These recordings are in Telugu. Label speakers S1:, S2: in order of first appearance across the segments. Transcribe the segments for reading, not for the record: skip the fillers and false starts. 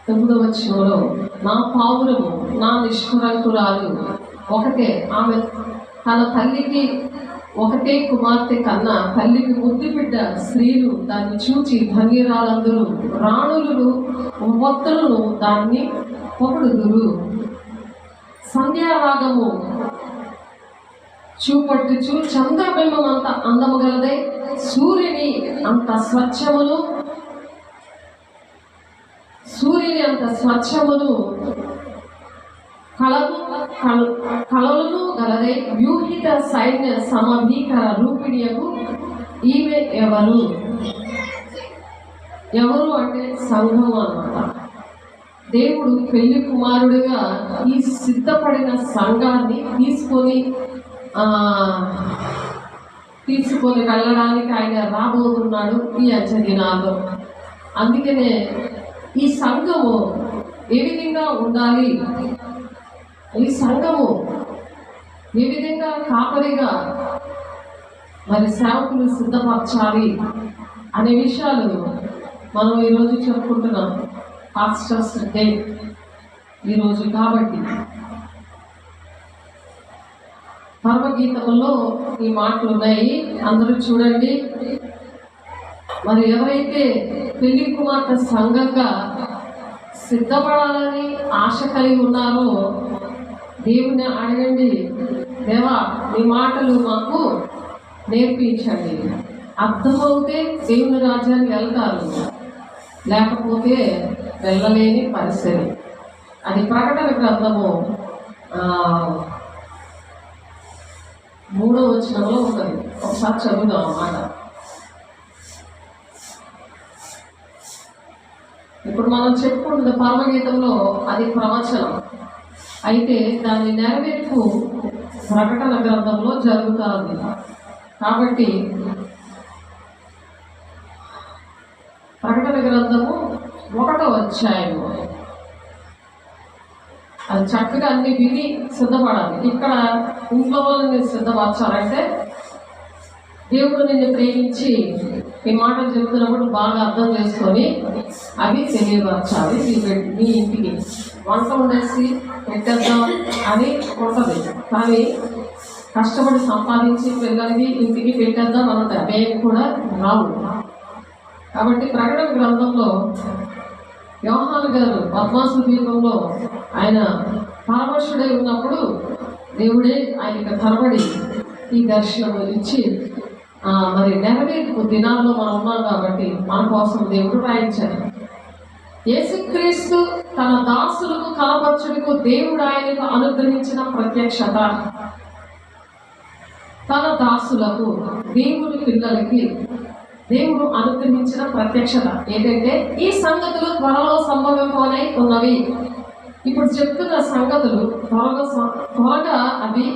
S1: 9వ వచనంలో నా పావురము నా నిష్కళంకురాలు ఒకటే, ఆమె తన తల్లికి ఒకటే కుమార్తె కన్నా తల్లికి ముద్దు బిడ్డ స్త్రీలు దాన్ని చూచి ధన్యురాలందరూ, రాణులను మొత్తలను దాన్ని పొగడుదురు. సంధ్యారాగము చూపట్టుచు చంద్రబింబం అంత అందము గలదే, సూర్యుని అంత స్వచ్ఛమును కళలను గలదే, వ్యూహిత సైన్య సమభీకర రూపిణియకు ఈమె ఎవరు అంటే సంఘం అన్నమాట. దేవుడు పెళ్లి కుమారుడిగా ఈ సిద్ధపడిన సంఘాన్ని తీసుకొని వెళ్ళడానికి ఆయన రాబోతున్నాడు ఈ అంచెదినాల్లో. అందుకనే ఈ సంఘము ఏ విధంగా ఉండాలి, ఈ సంఘము ఏ విధంగా కాపరిగా మరి సేవకులు సిద్ధపరచాలి అనే విషయాలు మనం ఈరోజు చెప్పుకుంటున్నాం. పాస్టర్స్ డే ఈరోజు కాబట్టి పరమగీతంలో ఈ మాటలు ఉన్నాయి, అందరూ చూడండి. మరి ఎవరైతే పెళ్లి కుమార్తె సంఘంగా సిద్ధపడాలని ఆశ కలిగి ఉన్నారో దేవుని అడగండి, దేవా ఈ మాటలు మాకు నేర్పించండి. అర్థమవుతే దేవుని రాజ్యానికి వెళ్తారు, లేకపోతే వెళ్ళలేని పరిస్థితి. అది ప్రకటన గ్రంథము 3వ వచనంలో ఉంటుంది. ఒకసారి చదువుదాం అన్నమాట. ఇప్పుడు మనం చెప్పుకుంటున్న పరమగీతంలో అది ప్రవచనం అయితే దాని నెరవేర్పు ప్రకటన గ్రంథంలో జరుగుతుంది. కాబట్టి ప్రకటన గ్రంథము 1వ అధ్యాయము అది చక్కగా అన్ని విని సిద్ధపడాలి. ఇక్కడ ఇంట్లో వాళ్ళని సిద్ధపరచాలంటే దేవుడు నిన్ను ప్రేమించి ఈ మాటలు చెబుతున్నప్పుడు బాగా అర్థం చేసుకొని అవి తెలియపరచాలి. మీ ఇంటికి వంట వండేసి పెట్టేద్దాం అని ఉంటుంది, కానీ కష్టపడి సంపాదించి పిల్లలకి ఇంటికి పెట్టేద్దాం అన్నది అవేమి కూడా రావు. కాబట్టి ప్రకటన గ్రంథంలో యోహాను గారు పద్మాసు దీపంలో ఆయన పరమర్శుడై ఉన్నప్పుడు దేవుడే ఆయనకు తరబడి ఈ దర్శనం ఇచ్చి మరి నెరవేర్పు దినాల్లో మనం ఉన్నాం కాబట్టి మన కోసం దేవుడు రాయించారు. యేసుక్రీస్తు తన దాసులకు కనపరచుటకు దేవుడు ఆయనకు అనుగ్రహించిన ప్రత్యక్షత, తన దాసులకు దేవుని పిల్లలకి దేవుడు అనుగ్రహించిన ప్రత్యక్షత ఏంటంటే ఈ సంగతులు త్వరలో సంభవింపనై ఉన్నవి. ఇప్పుడు చెప్తున్న సంగతులు త్వరగా అవి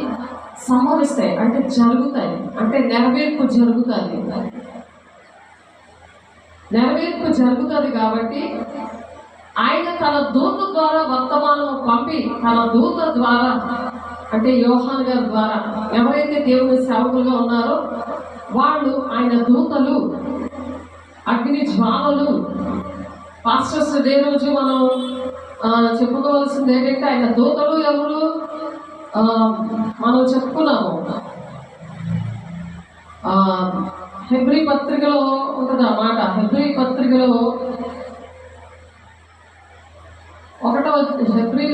S1: సంభవిస్తాయి, అంటే జరుగుతాయి, అంటే నెరవేర్పు జరుగుతుంది. కాబట్టి ఆయన తన దూత ద్వారా వర్తమానం పంపి తన దూత ద్వారా అంటే యోహాను గారి ద్వారా ఎవరైతే దేవుని సేవకులుగా ఉన్నారో వాళ్ళు ఆయన దూతలు, అగ్ని జ్వాలలు. పాస్టర్స్ డే రోజు మనం చెప్పుకోవాల్సింది ఏంటంటే ఆయన దూతలు ఎవరు మనం చెప్పుకున్నాము. హెబ్రీ పత్రికలో ఉంటుంది ఆ మాట. హెబ్రీ పత్రికలో 1వ హెబ్రీ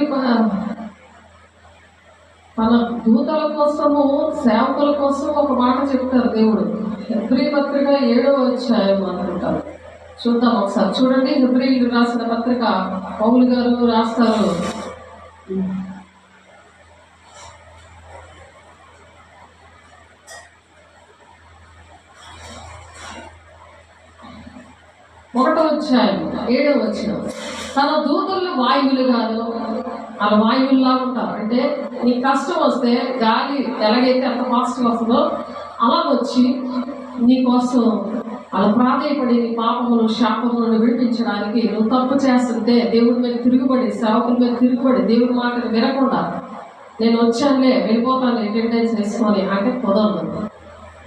S1: తన దూతల కోసము సేవకుల కోసం ఒక మాట చెప్తారు దేవుడు. హెబ్రీ పత్రిక 7వ అధ్యాయం అనుకుంటారు. చూద్దాం ఒకసారి. చూడండి, హెబ్రీయులు రాసిన పత్రిక పౌలు గారు రాస్తారు. 1వ అధ్యాయం 7వ వచనం. తన దూతలు వాయువులుగాను, అలా వాయువుల్లా ఉంటారు. అంటే నీ కష్టం వస్తే గాలి ఎలాగైతే ఎంత ఫాస్ట్గా వస్తుందో అలా వచ్చి నీకోసం అలా ప్రాధాయపడి నీ పాపమును శాపములను విడిపించడానికి నువ్వు తప్పు చేస్తుంటే దేవుడి మీద తిరుగుబడి, సేవకుల మీద తిరుగుబడి, దేవుడి మాటలు వినకుండా నేను వచ్చానులే వెళ్ళిపోతాను అటెండెన్స్ వేసుకొని అంటే కుదరదు.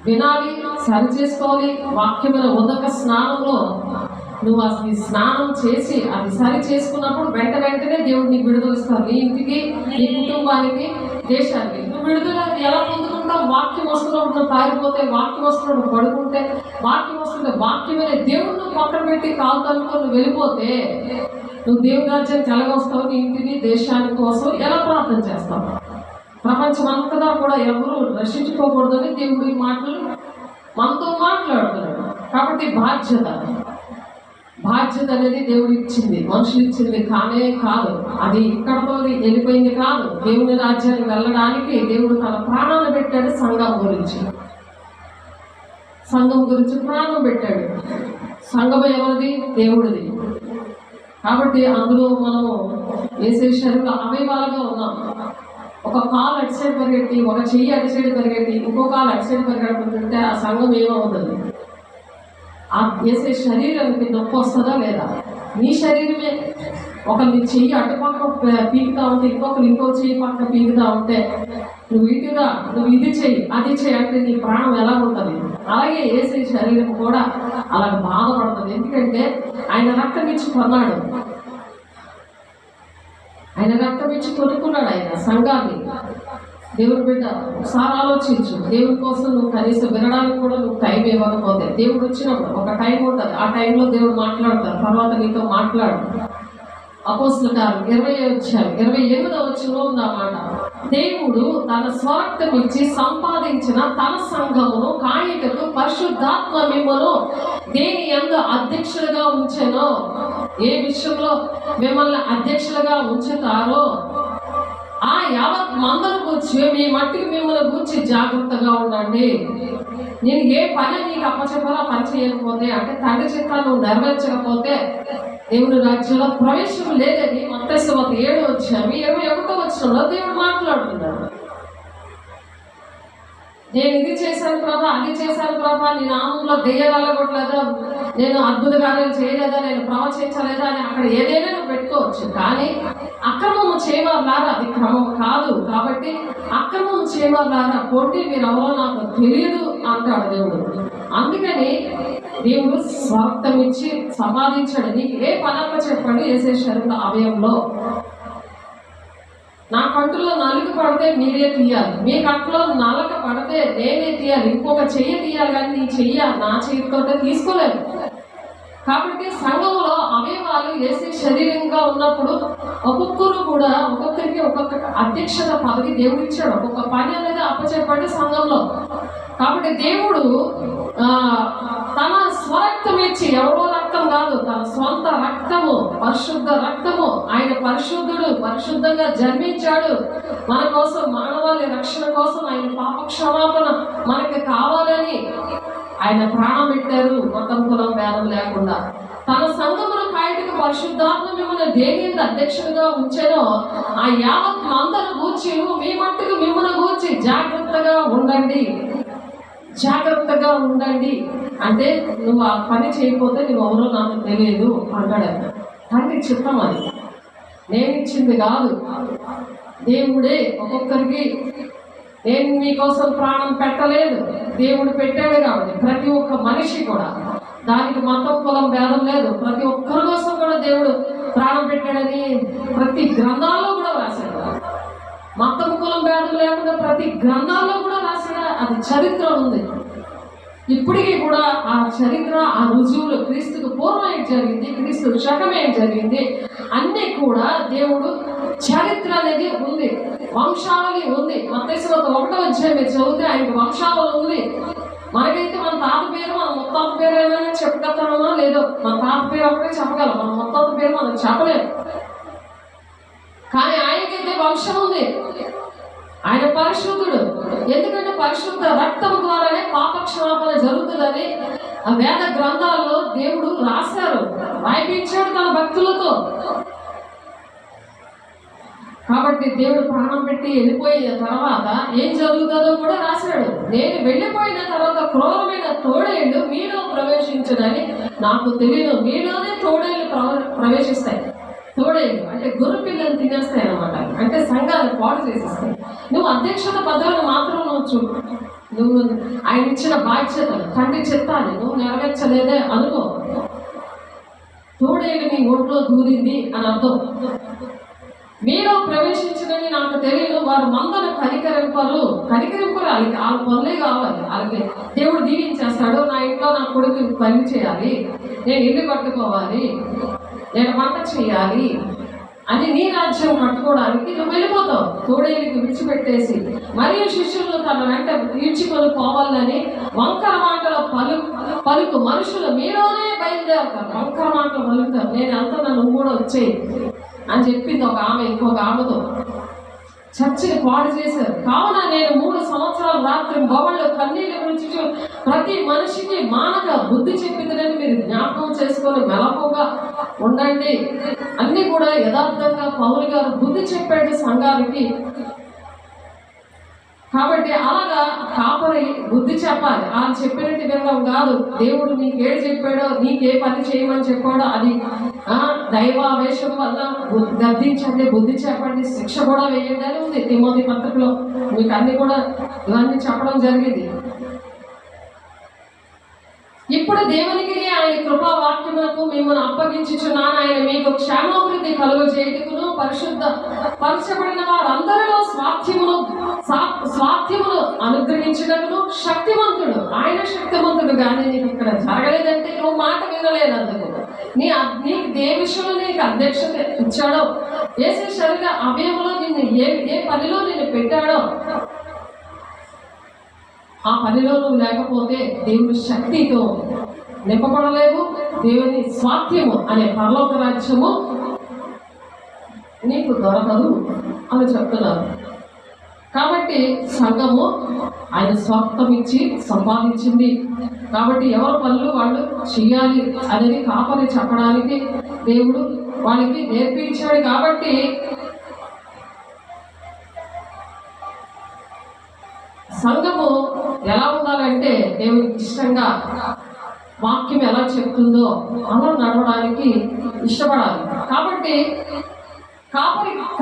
S1: వినాలి, సరి చేసుకోవాలి. వాక్యమైన ఉదక స్నానంలో నువ్వు అసలు స్నానం చేసి అది సరి చేసుకున్నప్పుడు వెంటనే దేవుడు నీకు విడుదల ఇస్తాడు. నీ ఇంటికి, నీ కుటుంబానికి, దేశానికి. నువ్వు విడుదల ఎలా పొందుకుంటావు? వాక్యం వస్తున్నప్పుడు నువ్వు పారిపోతే, వాక్యం వస్తున్నప్పుడు పడుకుంటే, వాక్యం వస్తుంటే వాక్యమే దేవుడిని పక్కన పెట్టి కాలు తనుకొని నువ్వు వెళ్ళిపోతే నువ్వు దేవుడి రాజ్యానికి ఎలాగొస్తావు? నీ ఇంటికి, దేశానికి కోసం ఎలా ప్రార్థన చేస్తావు? ప్రపంచం అంతగా కూడా ఎవరు రక్షించుకోకూడదని దేవుడి మాటలు మనతో మాట్లాడుతున్నాడు. కాబట్టి బాధ్యత అనేది దేవుడు ఇచ్చింది, మనుషులు ఇచ్చింది కానే కాదు. అది ఇక్కడతో వెళ్ళిపోయింది కాదు. దేవుని రాజ్యానికి వెళ్ళడానికి దేవుడు తన ప్రాణాలు పెట్టాడు. సంఘం గురించి ప్రాణం పెట్టాడు. సంఘం ఎవరిది? దేవుడిది. కాబట్టి అందులో మనము వేసే శరీరంలో అవయవాలుగా ఉన్నాం. ఒక కాలు అటు సైడ్ పరిగెట్టి, ఒక చెయ్యి అటు సైడ్ పరిగెట్టి, ఇంకో కాలు అటు సైడ్ పరిగెడుతుంటే ఆ సంఘం ఏమవుతుంది? ఆ వేసే శరీరానికి నొప్పి వస్తుందా లేదా? నీ శరీరమే నీ చెయ్యి అటుపక్క పీకుతా ఉంటే, ఇంకో చెయ్యి పక్క పీకుతా ఉంటే, నువ్వు ఇటుగా నువ్వు ఇది చెయ్యి అది చెయ్యి అంటే నీ ప్రాణం ఎలా ఉంటుంది? అలాగే వేసే శరీరం కూడా అలాగ బాధపడుతుంది. ఎందుకంటే ఆయన రక్తం ఇచ్చి కొన్నాడు, ఆయన రక్తం ఇచ్చి కొనుక్కున్నాడు ఆయన సంఘాన్ని. దేవుడు బిడ్డ, ఒకసారి ఆలోచించు. దేవుడి కోసం నువ్వు కనీసం వినడానికి కూడా నువ్వు టైం ఇవ్వకపోతే, దేవుడు వచ్చినప్పుడు ఒక టైం ఉంటుంది, ఆ టైంలో దేవుడు మాట్లాడతారు, తర్వాత నీతో మాట్లాడు. అపోస్తలుల కార్యం 28వ ఉందన్నమాట. దేవుడు తన స్వార్థం ఇచ్చి సంపాదించిన తన సంఘమును కాయటకు పరిశుద్ధాత్మ మిమ్మల్ని దేని యందు అధ్యక్షులుగా ఉంచెనో, ఏ విషయంలో మిమ్మల్ని అధ్యక్షులుగా ఉంచుతారో ఆ యావత్ మందను కూర్చి మీ మట్టికి మిమ్మల్ని కూర్చి జాగ్రత్తగా ఉండండి. నేను ఏ పని నీకు అప్పచెప్పాలో పని చేయకపోతే, అంటే తండ్రి చిత్తాన్ని నువ్వు నెరవేర్చకపోతే దేవుని రాజ్యంలో ప్రవేశం లేదని మత్తయి సువార్త 7:21 దేవుడు మాట్లాడుతున్నాడు. నేను ఇది చేశాను ప్రభా, అది చేశాను ప్రభా, నీ నామంలో దెయ్యాలు వెళ్ళగొట్టలేదా, నేను అద్భుత కార్యాలు చేయలేదా, నేను ప్రవచించలేదా అని అక్కడ ఏదైనా నువ్వు పెట్టుకోవచ్చు. కానీ అక్రమము చేయవారులారా అది క్రమం కాదు. కాబట్టి అక్రమం చేయవారులారా పోటీ మీరు ఎవరో నాకు తెలియదు అంటాడు దేవుడు. అందుకని దేవుడు స్వార్థం ఇచ్చి సంపాదించాడు. నీకు ఏ పనప్ప చెప్పండి వేసే శరీర అవయంలో. నా కంటులో నలుగు పడితే మీరే తీయాలి, మీ కంట్లో నలక పడితే నేనే తీయాలి, ఇంకొక చెయ్యి తీయాలి, కానీ నీ చెయ్య నా చేతితో తీసుకోలేదు. కాబట్టి సంఘంలో అవయవాలు వేసే శరీరంగా ఉన్నప్పుడు ఒక్కొక్కరికి ఒక్కొక్క అధ్యక్షత పదవి దేవుడు ఇచ్చాడు. ఒక్కొక్క పని అనేది అప్పచెప్పండి సంఘంలో. కాబట్టి దేవుడు తన స్వరక్తం ఇచ్చి, ఎవరో రక్తం కాదు, తన స్వంత రక్తము, పరిశుద్ధ రక్తము, ఆయన పరిశుద్ధుడు, పరిశుద్ధంగా జన్మించాడు మన కోసం, మానవాళి రక్షణ కోసం. ఆయన పాప క్షమాపణ మనకి కావాలని ఆయన ప్రాణం పెట్టారు, మతం కులం భేదం లేకుండా. తన సంఘమును కాయటకు పరిశుద్ధాత్మ మిమ్మల్ని దేని అధ్యక్షుడిగా ఉంచానో ఆ యావత్ మందను గూర్చి మీ మట్టుకు మిమ్మల్ని గూర్చి జాగ్రత్తగా ఉండండి అంటే నువ్వు ఆ పని చేయకపోతే నువ్వు ఎవరో నాకు తెలియదు అంటాడు. తండ్రి చిత్తం అది, నేను ఇచ్చింది కాదు. దేవుడే ఒక్కొక్కరికి, నేను మీకోసం ప్రాణం పెట్టలేదు, దేవుడు పెట్టాడు. కాబట్టి ప్రతి ఒక్క మనిషి కూడా, దానికి మతం కులం భేదం లేదు, ప్రతి ఒక్కరి కోసం కూడా దేవుడు ప్రాణం పెట్టాడని ప్రతి గ్రంథాల్లో కూడా రాశాడు. మతం కులం భేదం లేకుండా ప్రతి గ్రంథాల్లో కూడా రాశాడు. అది చరిత్ర ఉంది. ఇప్పటికీ కూడా ఆ చరిత్ర, ఆ రుజువులు, క్రీస్తుకు పూర్వం ఏం జరిగింది, క్రీస్తు శకం ఏం జరిగింది, అన్నీ కూడా దేవుడు చరిత్ర అనేది ఉంది, వంశావళి ఉంది. మత్తయి సువార్త 1వ మీరు చదివితే ఆయనకు వంశావళి ఉంది. మనకైతే మన తాత పేరు, మన ముత్తాత పేరు ఏమైనా చెప్పగలుగుతామా? లేదో, మన తాత పేరు ఒకటే చెప్పగలం, మన ముత్తాత పేరు మనం చెప్పలేము. కానీ ఆయనకైతే వంశం ఉంది. ఆయన పరిశుద్ధుడు. ఎందుకంటే పరిశుద్ధ రక్తం ద్వారానే పాప క్షమాపణ జరుగుతుందని ఆ వేద గ్రంథాల్లో దేవుడు రాశారు, రాయిపించాడు తన భక్తులతో. కాబట్టి దేవుడు ప్రాణం పెట్టి వెళ్ళిపోయిన తర్వాత ఏం జరుగుతుందో కూడా రాశాడు. నేను వెళ్ళిపోయిన తర్వాత క్రూరమైన తోడేళ్ళు మీలో ప్రవేశించదని నాకు తెలియదు. మీలోనే తోడేళ్ళు ప్రవేశిస్తాయి. తోడేళ్ళు అంటే గొర్రె పిల్లలు తినేస్తాయి అన్నమాట. అంటే సంఘాలు పాడు చేసేస్తాయి. నువ్వు అధ్యక్షత పదవులు మాత్రం నువ్వు ఆయన ఇచ్చిన బాధ్యతలు, తండ్రి చిత్తాన్ని నువ్వు నెరవేర్చలేదే అనుకో. తోడేలు మీ ఒంట్లో దూరింది అని అర్థం. మీలో ప్రవేశించదని నాకు తెలియదు. వారు మందను కనికరింపరు. వాళ్ళ పనులే కావాలి. వాళ్ళకి దేవుడు దీవించేస్తాడు. నా ఇంట్లో నా కొడుకు పని చేయాలి, నేను ఇల్లు కట్టుకోవాలి, నేను వంట చేయాలి అని నీ రాజ్యం కట్టుకోవడానికి నువ్వు వెళ్ళిపోతావు. తోడేలికి విడిచిపెట్టేసి మరియు శిష్యులను తన వెంట ఈడ్చుకొని పోవాలని వంకర మాటల పలుకు మనుషులు మీలోనే బయలుదేరుతారు. వంకర మాటలు పలుకుతారు. నేను వెళ్తున్నా, నువ్వు కూడా వచ్చేయి అని చెప్పింది ఒక ఆమె ఇంకొక ఆమెతో. చర్చిని పాడు చేశారు. కావున నేను 3 సంవత్సరాలు రాత్రి బొవళ్ళు కన్నీళ్ళు గురించి ప్రతి మనిషికి మానక బుద్ధి చెప్పిందని మీరు జ్ఞాపకం చేసుకొని మెలకుగా ఉండండి. అన్నీ కూడా యథార్థంగా పౌలు గారు బుద్ధి చెప్పాడు సంఘానికి. కాబట్టి అలాగా కాపరి బుద్ధి చెప్పాలి. ఆయన చెప్పినట్టు వినడం కాదు. దేవుడు నీకేడు చెప్పాడో, నీకే పని చేయమని చెప్పాడో అది దైవావేశం వల్ల గద్దించండి, బుద్ధి చెప్పండి, శిక్ష కూడా వేయండి అని ఉంది తిమోతి పత్రికలో. మీకు అన్ని కూడా ఇవన్నీ చెప్పడం జరిగింది. ఇప్పుడు దేవునికి ఆయన కృపా వాక్యములకు మిమ్మల్ని అప్పగించుచున్నాను. ఆయన మీకు క్షేమాభివృద్ధి కలుగజేయుటకును పరిశుద్ధ పరచబడిన వారందరిలో స్వాస్థ్యమును అనుగ్రహించటకును శక్తివంతుడు. ఆయన శక్తివంతుడు. కానీ నీకు ఇక్కడ జరగలేదంటే నువ్వు మాట వినలేదు. అందుకు నీకు ఏ విషయంలో నీకు అధ్యక్షత ఇచ్చాడో, ఏ శరీర అవయవంలో నిన్ను ఏ పనిలో నిన్ను పెట్టాడో ఆ పనిలో నువ్వు లేకపోతే దేవుని శక్తితో నింపబడలేవు. దేవుని స్వాస్థ్యము అనే పరలోక రాజ్యము నీకు దొరకదు అని చెప్తున్నారు. కాబట్టి సంఘము ఆయన స్వార్థం ఇచ్చి సంపాదించింది. కాబట్టి ఎవరి పనులు వాళ్ళు చేయాలి అనేది కాపరి చెప్పడానికి దేవుడు వాళ్ళకి నేర్పించాడు. కాబట్టి సంఘము ఎలా ఉండాలంటే దేవునికి ఇష్టంగా వాక్యం ఎలా చెప్తుందో అలా నడవడానికి ఇష్టపడాలి. కాబట్టి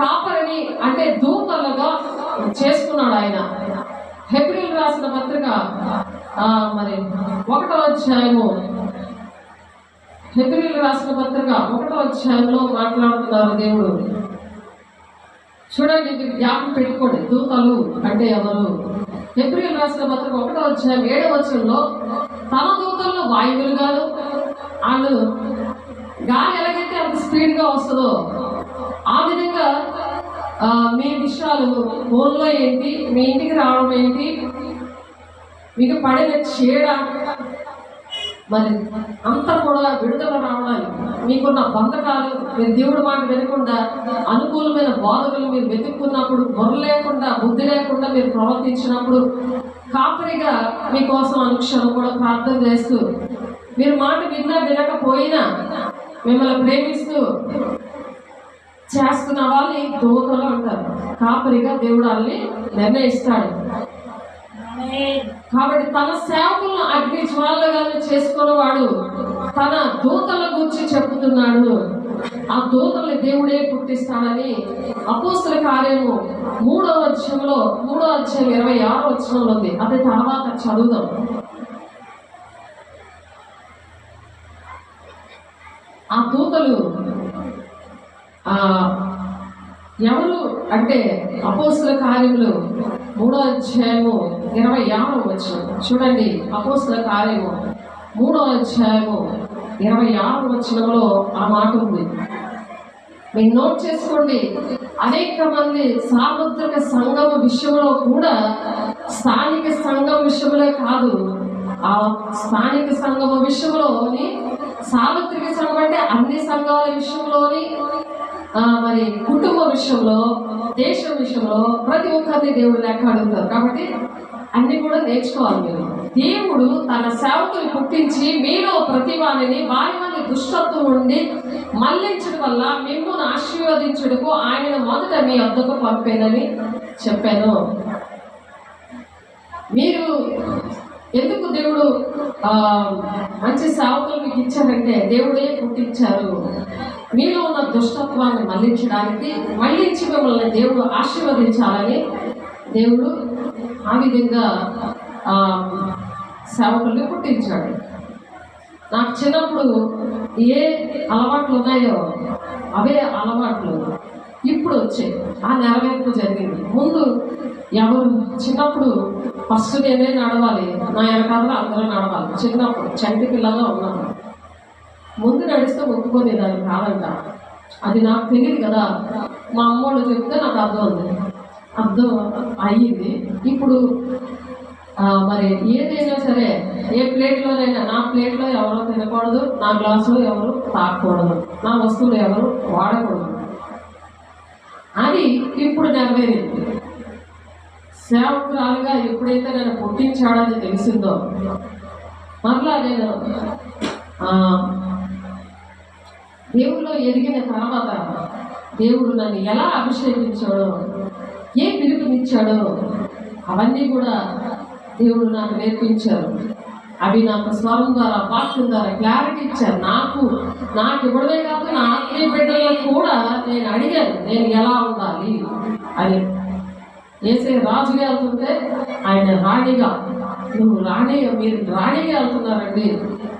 S1: కాపరిని అంటే దూతలుగా చేసుకున్నాడు ఆయన. హెబ్రీయులు రాసిన పత్రిక మరి 1వ అధ్యాయము, హెబ్రీయులు రాసిన పత్రిక 1వ అధ్యాయంలో మాట్లాడుతున్నారు దేవుడు. చూడండి, మీరు జ్ఞాపకం పెట్టుకోండి, దూతలు అంటే ఎవరు. హెబ్రీయులు రాసిన పత్రిక 1వ అధ్యాయం 7వ వచనంలో తన దూతల్లో వాయువులుగాను, వాళ్ళు గాలి ఎలాగైతే అంత స్పీడ్గా వస్తుందో ఆ విధంగా మీ విషయాలు ఫోన్లో ఏంటి, మీ ఇంటికి రావడం ఏంటి, మీకు పడిన చీడ మరి అంతా కూడా విడుదల రావడానికి, మీకున్న బంధకాలు, మీరు దేవుడి మాట వినకుండా అనుకూలమైన బోధకులు మీరు వెతుక్కున్నప్పుడు, బుర్ర లేకుండా బుద్ధి లేకుండా మీరు ప్రవర్తించినప్పుడు కాపరిగా మీకోసం అనుక్షణం కూడా ప్రార్థన చేస్తూ, మీరు మాట విన్నా వినకపోయినా మిమ్మల్ని ప్రేమిస్తూ చేస్తున్న వాళ్ళని దూతలు అంటారు. కాపరిగా దేవుడు వాళ్ళని నిర్ణయిస్తాడు. కాబట్టి తన సేవకులను అగ్ని జ్వాలలుగా చేసుకున్నవాడు తన దూతల గురించి చెప్తున్నాడు. ఆ దూతల్ని దేవుడే పుట్టిస్తాడని అపోస్తల కార్యము 3వ అధ్యాయంలో 3వ అధ్యాయం 26వ వచనంలో ఉంది. అది తర్వాత చదువుదాం. ఆ దూతలు ఎవరు అంటే అపోస్తల కార్యములు 3వ అధ్యాయము 26వ వచనం చూడండి. అపోస్తల కార్యము 3వ అధ్యాయము 26వ వచనంలో ఆ మాట ఉంది. మీరు నోట్ చేసుకోండి. అనేక మంది సార్వత్రిక సంఘం విషయంలో కూడా, స్థానిక సంఘం విషయంలో కాదు, ఆ స్థానిక సంఘం విషయంలోని, సార్వత్రిక సంఘం అంటే అన్ని సంఘాల విషయంలోని, మరి కుటుంబ విషయంలో, దేశం విషయంలో ప్రతి ఒక్కరిని దేవుడు లెక్క అడుగుతారు. కాబట్టి అన్ని కూడా నేర్చుకోవాలి మీరు. దేవుడు తన సేవకులు పుట్టించి మీలో ప్రతి వారిని వారి దుష్టత్వం నుండి మళ్లించడం వల్ల మిమ్మల్ని ఆశీర్వదించుటకు ఆయన మొదట మీ వద్దకు పంపేనని చెప్పాను. మీరు ఎందుకు దేవుడు మంచి సేవకులు మీకు ఇచ్చారంటే దేవుడే పుట్టించారు. మీలో ఉన్న దుష్టత్వాన్ని మళ్లించడానికి, మళ్లించి మిమ్మల్ని దేవుడు ఆశీర్వదించాలని దేవుడు ఆ విధంగా సేవకుల్ని పుట్టించాడు. నాకు చిన్నప్పుడు ఏ అలవాట్లు ఉన్నాయో అవే అలవాట్లు ఇప్పుడు వచ్చాయి. ఆ నెరవేర్పు జరిగింది. ముందు ఎవరు చిన్నప్పుడు ఫస్ట్ నేనే నడవాలి, నా వెనకాల అందరూ నడవాలి. చిన్నప్పుడు చంటి పిల్లగా ఉన్నాను. ముందు నడిస్తే ఒప్పుకోలేదాన్ని కాదంట. అది నాకు తెలియదు కదా, మా అమ్మోళ్ళు చెప్తే నాకు అర్థం అయ్యింది. ఇప్పుడు మరి ఏదైనా సరే, ఏ ప్లేట్లోనైనా నా ప్లేట్లో ఎవరో తినకూడదు, నా గ్లాసులో ఎవరు తాగకూడదు, నా వస్తువులు ఎవరు వాడకూడదు. అది ఇప్పుడు నెరవేరింది. సేవకురాలుగా ఎప్పుడైతే నన్ను పుట్టించాడని తెలిసిందో, మరలా నేను దేవుల్లో ఎదిగిన తర్వాత దేవుడు నన్ను ఎలా అభిషేకించాడో, ఏ పిలుపునిచ్చాడో అవన్నీ కూడా దేవుడు నాకు నేర్పించారు. అవి నాకు స్వరం ద్వారా, వాక్యం ద్వారా క్లారిటీ ఇచ్చారు. నాకు ఇవ్వడమే కాదు, నా ఆత్మీయ బిడ్డలకు కూడా నేను అడిగాను, నేను ఎలా ఉండాలి అని. ఏసే రాజుగా వెళ్తుంటే ఆయన రాణిగా, మీరు రాణిగా వెళ్తున్నారండి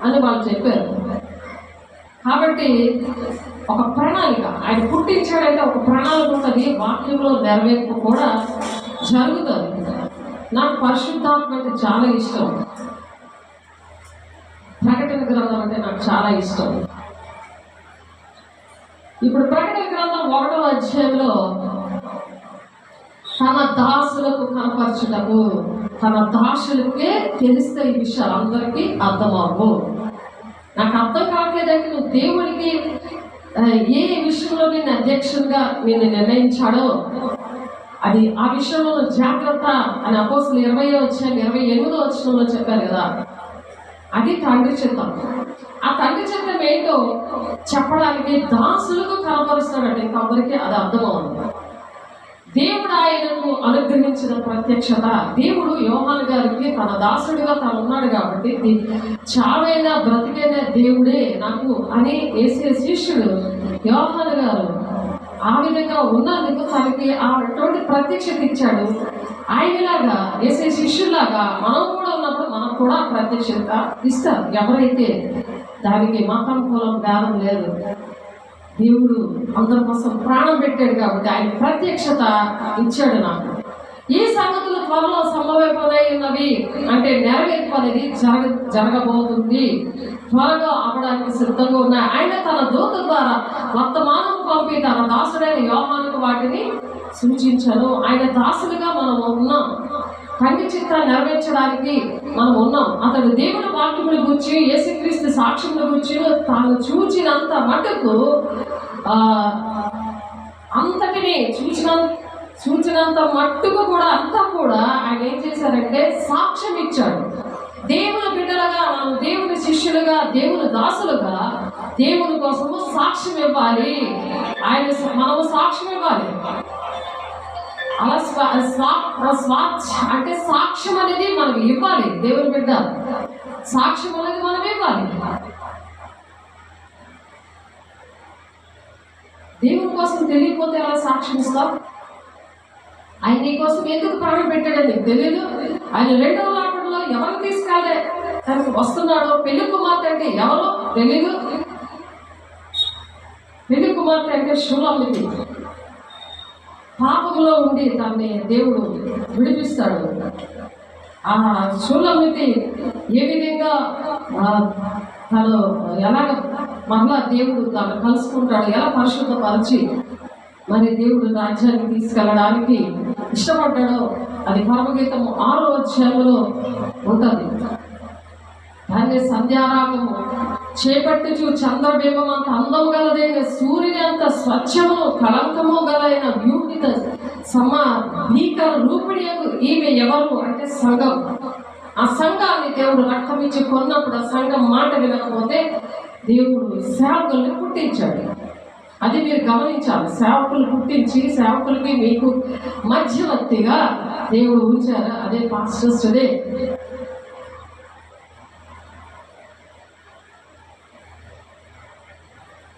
S1: అని వాళ్ళు చెప్పారు. కాబట్టి ఒక ప్రణాళిక, ఆయన పుట్టించాడంటే ఒక ప్రణాళిక ఉంటుంది. వాక్యంలో నెరవేర్పు కూడా జరుగుతుంది. నాకు పరిశుద్ధాత్మ అంటే చాలా ఇష్టం. ప్రకటన గ్రంథం అంటే నాకు చాలా ఇష్టం. ఇప్పుడు ప్రకటన గ్రంథం 1వ అధ్యాయంలో తన దాసులకు కనపరచుటకు, తన దాసులకే తెలిస్తే ఈ విషయాలు అందరికీ అర్థమవు. నాకు అర్థం కావట్లేదంటే, నువ్వు దేవుడికి ఏ విషయంలో నేను అధ్యక్షుడిగా నేను నిర్ణయించాడో అది ఆ విషయంలో జాగ్రత్త అని అపోస్తలులు 20వ అధ్యాయం 28వ వచనంలో చెప్పారు కదా. అది తండ్రి చిత్తం. ఆ తండ్రి చిత్తం ఏంటో చెప్పడానికి దాసులకు కనపరుస్తాడంటే ఇంకొకరికి అది అర్థమవుతుంది. దేవుడు ఆయనకు అనుగ్రహించిన ప్రత్యక్షత. దేవుడు యోహాను గారికి తన దాసుడిగా తాను ఉన్నాడు కాబట్టి, చావైనా బ్రతికైనా దేవుడే నాకు అని వేసే శిష్యుడు యోహాను గారు ఆ విధంగా ఉన్నందుకు తనకి అటువంటి ప్రత్యక్షత ఇచ్చాడు. ఆయనలాగా వేసే శిష్యులాగా మనం కూడా ఉన్నప్పుడు మనం కూడా ప్రత్యక్షత ఇస్తారు. ఎవరైతే దానికి మతం కులం భేదం లేదు, దేవుడు అందరి కోసం ప్రాణం పెట్టాడు కాబట్టి ఆయన ప్రత్యక్షత ఇచ్చాడు నాకు. ఈ సంగతులు త్వరలో సంభవింపబోతున్నవి అంటే నెరవేర్పు అనేది జరగబోతుంది, త్వరగా అవ్వడానికి సిద్ధంగా ఉన్నాయి. ఆయన తన దూత ద్వారా వర్తమానం పంపి తన దాసుడైన యోహానుకు వాటిని సూచించను. ఆయన దాసులుగా మనం ఉన్నాం. తండ్రి చిత్తాన్ని నెరవేర్చడానికి మనం ఉన్నాం. అతడు దేవుని వాక్యముల గురించి, యేసుక్రీస్తు సాక్ష్యముల గురించి తాను చూచినంత మటుకు అంతటిని చూచినంత మట్టుకు కూడా అంతా కూడా ఆయన ఏం చేశారంటే సాక్ష్యం ఇచ్చాడు. దేవుని బిడ్డలుగా, మనం దేవుని శిష్యులుగా, దేవుని దాసులుగా దేవుని కోసము సాక్ష్యం ఇవ్వాలి. మనము సాక్ష్యం ఇవ్వాలి. అలా అంటే సాక్ష్యం అనేది మనం ఇవ్వాలి. దేవుని బిడ్డ సాక్ష్యం అనేది మనం ఇవ్వాలి. దేవుని కోసం తెలియకపోతే ఎలా సాక్ష్యం ఇస్తాం? ఆయన నీ కోసం ఎందుకు ప్రాణం పెట్టాడని నీకు తెలియదు. ఆయన 2వ రాకడలో ఎవరు తీసుకెళ్ళే తనకు వస్తున్నాడో, పెళ్లి కుమార్తె అంటే ఎవరో తెలీదు. పెళ్లి కుమార్తె అంటే షూలమ్మితి. పాపంలో ఉండి తనని దేవుడు విడిపిస్తాడు. ఆ షూలమ్మితి ఏ విధంగా తను ఎలాగ మరలా దేవుడు తను కలుసుకుంటాడు, ఎలా పరిశుద్ధపరిచి మరి దేవుడు రాజ్యానికి తీసుకెళ్ళడానికి ఇష్టపడ్డాడో అది పరమగీతం 6వ అధ్యాయంలో ఉంటుంది. దాన్ని సంధ్యారాగము చేపట్టుచు చంద్రబింబం అంత అందం గలదైన సూర్యుని అంత స్వచ్ఛము కళంకము గలైన బ్యూటిత భీకర రూపిణియకు ఈమె ఎవరు అంటే సంఘం. ఆ సంఘాన్ని దేవుడు రక్తం ఇచ్చి కొన్నప్పుడు ఆ సంఘం మాట వినకపోతే దేవుడు సేవకుల్ని పుట్టించాడు. అది మీరు గమనించాలి. సేవకులు పుట్టించి సేవకులకి మీకు మధ్యవర్తిగా దేవుడు ఉంచారు. అదే పాస్టర్స్ డే.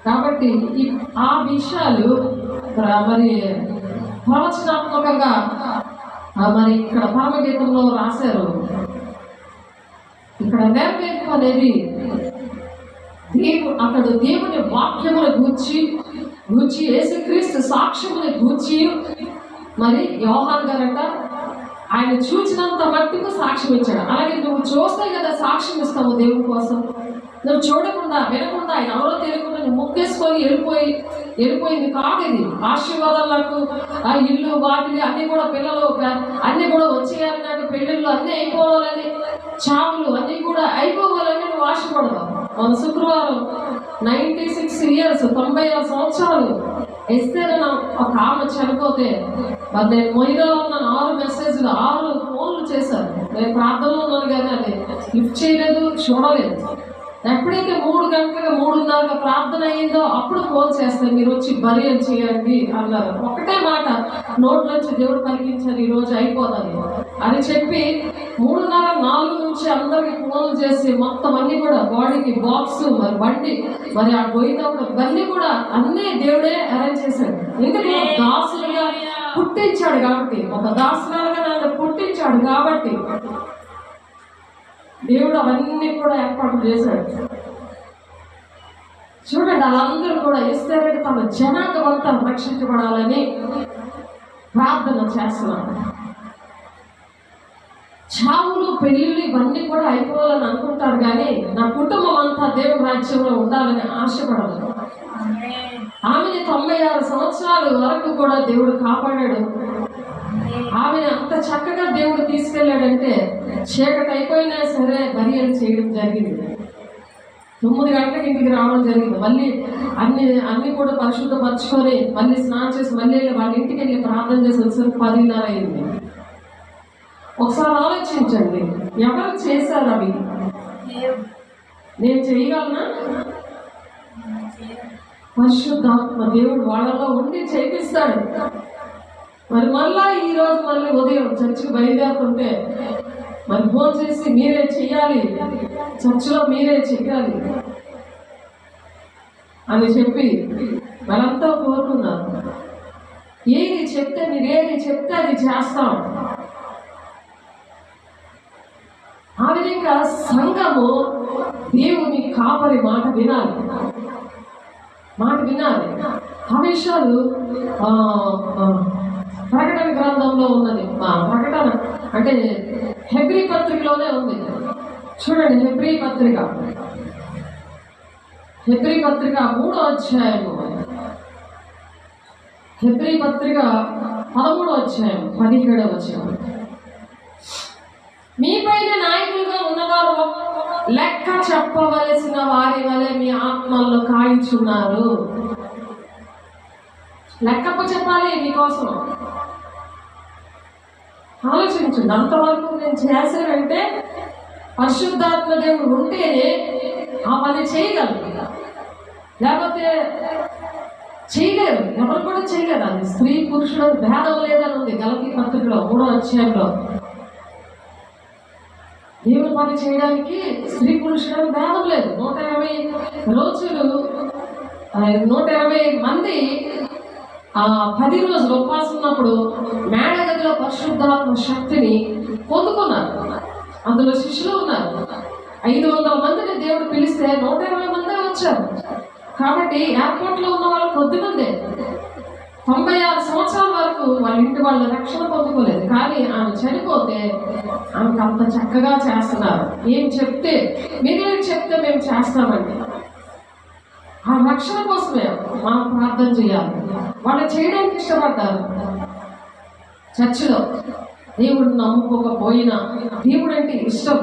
S1: కాబట్టి ఆ విషయాలు మరి ప్రవచనాత్మకంగా మరి ఇక్కడ పరమగీతంలో రాశారు. ఇక్కడ నెరవేర్పు అనేది అతడు దేవుని వాక్యమును గూర్చి యేసుక్రీస్తు సాక్ష్యముని గూర్చి, మరి యోహాను గారట ఆయన చూచినంత మట్టుకు సాక్ష్యం ఇచ్చాడు. అలాగే నువ్వు చూస్తే కదా సాక్ష్యం ఇస్తావు దేవుని కోసం. నువ్వు చూడకుండా వినకుండా ఆయన ఎవరో తెలియకుండా నువ్వు ముక్కేసుకొని వెళ్ళిపోయింది కాదు. ఇది ఆశీర్వాదాలకు ఆ ఇల్లు వాటిని అన్ని కూడా పిల్లలు అన్ని కూడా వచ్చేయాలి, నాకు పెళ్ళిళ్ళు అన్నీ అయిపోవాలని, చావులు అన్నీ కూడా అయిపోవాలని నువ్వు ఆశపడతావు. మన శుక్రవారం 96 years 96 సంవత్సరాలు ఎస్తేర్ ఒక ఆమె చనిపోతే మరి నేను మొయిలో ఉన్నాను. 6 మెసేజ్లు 6 ఫోన్లు చేశాను. నేను ప్రార్థనలో ఉన్నాను కానీ అది లిఫ్ట్ చేయలేదు, చూడలేదు. ఎప్పుడైతే 3 గంటలుగా 3:30 ప్రార్థన అయ్యిందో అప్పుడు ఫోన్ చేస్తాను, మీరు వచ్చి బరియల్ చేయండి అన్నారు. ఒకటే మాట నోట్లోంచి దేవుడు పలికించారు, ఈరోజు అయిపోతుంది అని చెప్పి 3:30 4 నుంచి అందరికి ఫోన్లు చేసి మొత్తం అన్ని కూడా బాడీకి బాక్స్, మరి బండి, మరి ఆ గొయ్యినప్పుడు ఇవన్నీ కూడా అన్నీ దేవుడే అరేంజ్ చేశాడు. ఎందుకంటే దాసులుగా పుట్టించాడు కాబట్టి, ఒక దాసులుగా నన్ను పుట్టించాడు కాబట్టి దేవుడు అవన్నీ కూడా ఏర్పాటు చేశాడు. చూడండి, వాళ్ళందరూ కూడా ఇస్తారంటే తమ జనాంగం అంతా రక్షించబడాలని ప్రార్థన చేస్తున్నాడు. చావులు పెళ్ళిళ్ళు ఇవన్నీ కూడా అయిపోవాలని అనుకుంటారు కానీ నా కుటుంబం అంతా దేవుని రాజ్యంలో ఉండాలని ఆశపడదు. ఆమెని 96 సంవత్సరాల వరకు కూడా దేవుడు కాపాడాడు. ఆమెను అంత చక్కగా దేవుడు తీసుకెళ్ళాడంటే చీకటి అయిపోయినా సరే బరియలు చేయడం జరిగింది. 9 గంటలకు ఇంటికి రావడం జరిగింది. మళ్ళీ అన్ని కూడా పరిశుద్ధపరచుకొని మళ్ళీ స్నానం చేసి మళ్ళీ వాళ్ళ ఇంటికి వెళ్ళి ప్రార్థన చేసి వచ్చేసరికి 10:30 అయింది. ఒకసారి ఆలోచించండి, ఎవరు చేశారు అవి? నేను చేయగలనా? పరిశుద్ధాత్మ దేవుడు వాళ్ళలో ఉండి చేపిస్తాడు. మరి మళ్ళా ఈరోజు మళ్ళీ ఉదయం చర్చికి బయలుదేరుతుంటే మరి ఫోన్ చేసి మీరే చెయ్యాలి, చర్చిలో మీరే చెయ్యాలి అని చెప్పి వాళ్ళంతా కోరుకున్నారు. ఏది చెప్తే మీరు ఏది చెప్తే అది చేస్తాం. ఆ విధంగా సంఘము దేవుని కాపరి మాట వినాలి. ఆ విషయాలు ప్రకటన గ్రంథంలో ఉన్నది. ప్రకటన అంటే హెబ్రీ పత్రికలోనే ఉంది. చూడండి, హెబ్రీ పత్రిక 3వ అధ్యాయము, హెబ్రీ పత్రిక 13వ అధ్యాయం 17వ వచనం. మీ పైన నాయకులుగా ఉన్నవారు లెక్క చెప్పవలసిన వారి వలె మీ ఆత్మల్లో కాయించున్నారు. లెక్కప్ప చెప్పాలి మీకోసం. ఆలోచించండి, అంతవరకు నేను చేశానంటే పరిశుద్ధాత్మ దేవుడు ఉంటేనే ఆ పని చేయగలరు, లేకపోతే చేయలేరు. ఎవరు కూడా చేయలేరు. అది స్త్రీ పురుషుడు భేదం లేదని ఉంది గలతీ పత్రికలో 3వ అధ్యాయంలో. దేవుని పని చేయడానికి స్త్రీ పురుషుడు భేదం లేదు. 120 రోజులు 120 మంది 10 రోజులు ఉపవాసం ఉన్నప్పుడు మేడగదిలో పరిశుద్ధాత్మ శక్తిని పొందుకున్నారు. అందులో శిష్యులు ఉన్నారు. 500 మందిని దేవుడు పిలిస్తే 120 మంది వచ్చారు. కాబట్టి ఎయిర్పోర్ట్లో ఉన్న వాళ్ళు కొద్దిమందే. 96 సంవత్సరాల వరకు వాళ్ళ ఇంటి వాళ్ళ రక్షణ పొందుకోలేదు. కానీ ఆమె చనిపోతే ఆమెకు అంత చక్కగా చేస్తున్నారు. ఏం చెప్తే మీరేం చెప్తే మేము చేస్తామండి. ఆ రక్షణ కోసమే మనం ప్రార్థన చేయాలి. వాళ్ళు చేయడానికి ఇష్టపడ్డారు. చర్చిలో దేవుడు నమ్ముకోకపోయినా దేవుడు అంటే ఇష్టం.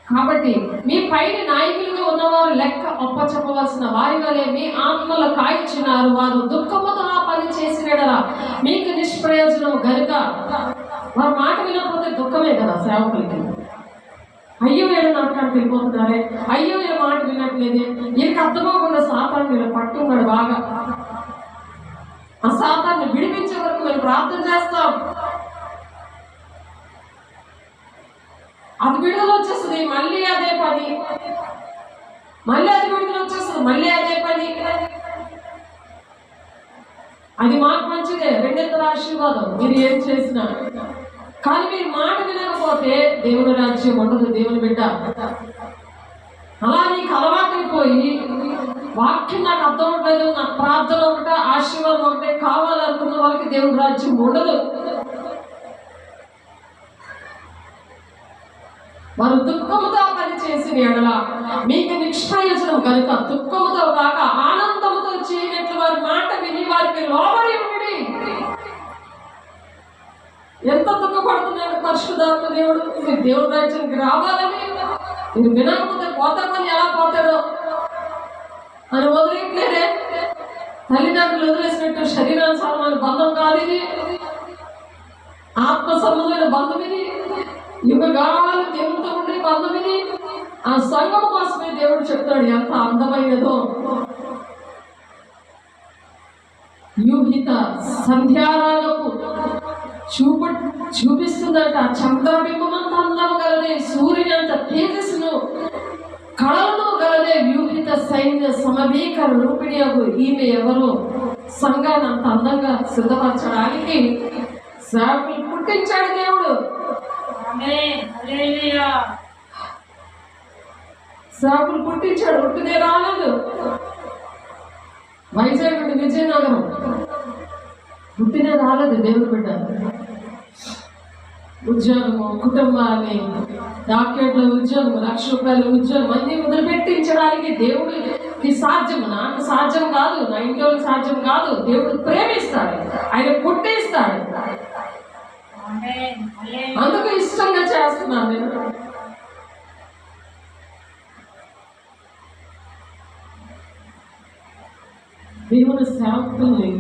S1: కాబట్టి మీ పైన నాయకులుగా ఉన్నవారు లెక్క అప్పచెప్పవలసిన వారి వలె మీ ఆత్మలో కాయించున్నారు. వారు దుఃఖముతో ఆ పని చేసినడరా మీకు నిష్ప్రయోజనం గనుక. వారి మాట వినకపోతే దుఃఖమే కదా సేవకులకి. అయ్యో వీళ్ళ నాటకానికి వెళ్ళిపోతున్నారే, అయ్యో వీళ్ళ మాట వినట్లేదే, వీళ్ళకి అర్థమవకుండా సాతాను వీళ్ళ పట్టున్నాడు బాగా. ఆ సాతాన్ని విడిపించే వరకు మేము ప్రార్థన చేస్తాం. అది విడుదల వచ్చేస్తుంది, మళ్ళీ అదే పని, మళ్ళీ అది విడుదల వచ్చేస్తుంది, మళ్ళీ అదే పని. అది మాకు మంచిదే, రెండెత్తర ఆశీర్వాదం మీరు ఏం చేసినా. కానీ మీరు మాట వినకపోతే దేవుని రాజ్యం ఉండదు. దేవుని బిడ్డ అలా నీకు అలవాటైపోయి వాక్యం నాకు అర్థం అవ్వట్లేదు, నాకు ప్రార్థన ఒకటే, ఆశీర్వాదం ఒకటే కావాలనుకున్న వాళ్ళకి దేవుడి రాజ్యం ఉండదు. వారు దుఃఖముతో పని చేసిన ఎడల మీకు నిష్ప్రయోజనం కనుక దుఃఖముతో కాక ఆనందముతో చేయనట్లు వారి మాట విని వారికి లోబడి ఉండి. ఎంత దుఃఖపడుతున్నాడు పరిశుద్ధాత్మ దేవుడు, మీరు దేవుడి రాజ్యానికి రావాలని. మీరు వినకపోతే పోతామని ఎలా పోతాడో అని వదిలేట్లేదే. తల్లిదండ్రులు వదిలేసినట్టు శరీరానుసారమైన బంధం కాదు ఇది, ఆత్మ సంబంధమైన బంధం ఇది. యుగగాలు దేవుడితో ఉండే బంధం ఇది. ఆ సంఘం కోసమే దేవుడు చెప్తాడు ఎంత అందమైనదో. యూహిత సంధ్యారాలకు చూపిస్తుందట. చంద్రబింబం అంత అందము గలదే, సూర్యుని అంత తేజస్సును కళలను గలదే, వ్యూహిత సైన్య సమీకరణ రూపిణియగు ఈమె ఎవరు? సంఘాన్ని అంత అందంగా సిద్ధపరచడానికి సేవకులు పుట్టించాడు దేవుడు. సేవకులు పుట్టించాడు, పుట్టినే రాలేదు. వైజాగ్ నుండి విజయనగరం పుట్టినే రాలేదు దేవుడు బిడ్డ. ఉద్యోగము, కుటుంబాన్ని, డాక్టర్ల ఉద్యోగం, ₹1,00,000 ఉద్యోగం అన్ని వదిలిపెట్టించడానికి దేవుడికి సాధ్యం. నాకు సాధ్యం కాదు, నా ఇంట్లో సాధ్యం కాదు. దేవుడు ప్రేమిస్తాడు, ఆయన పుట్టిస్తాడు. అందుకు ఇష్టంగా చేస్తున్నాను నేను. దేవుని సేవకుల్ని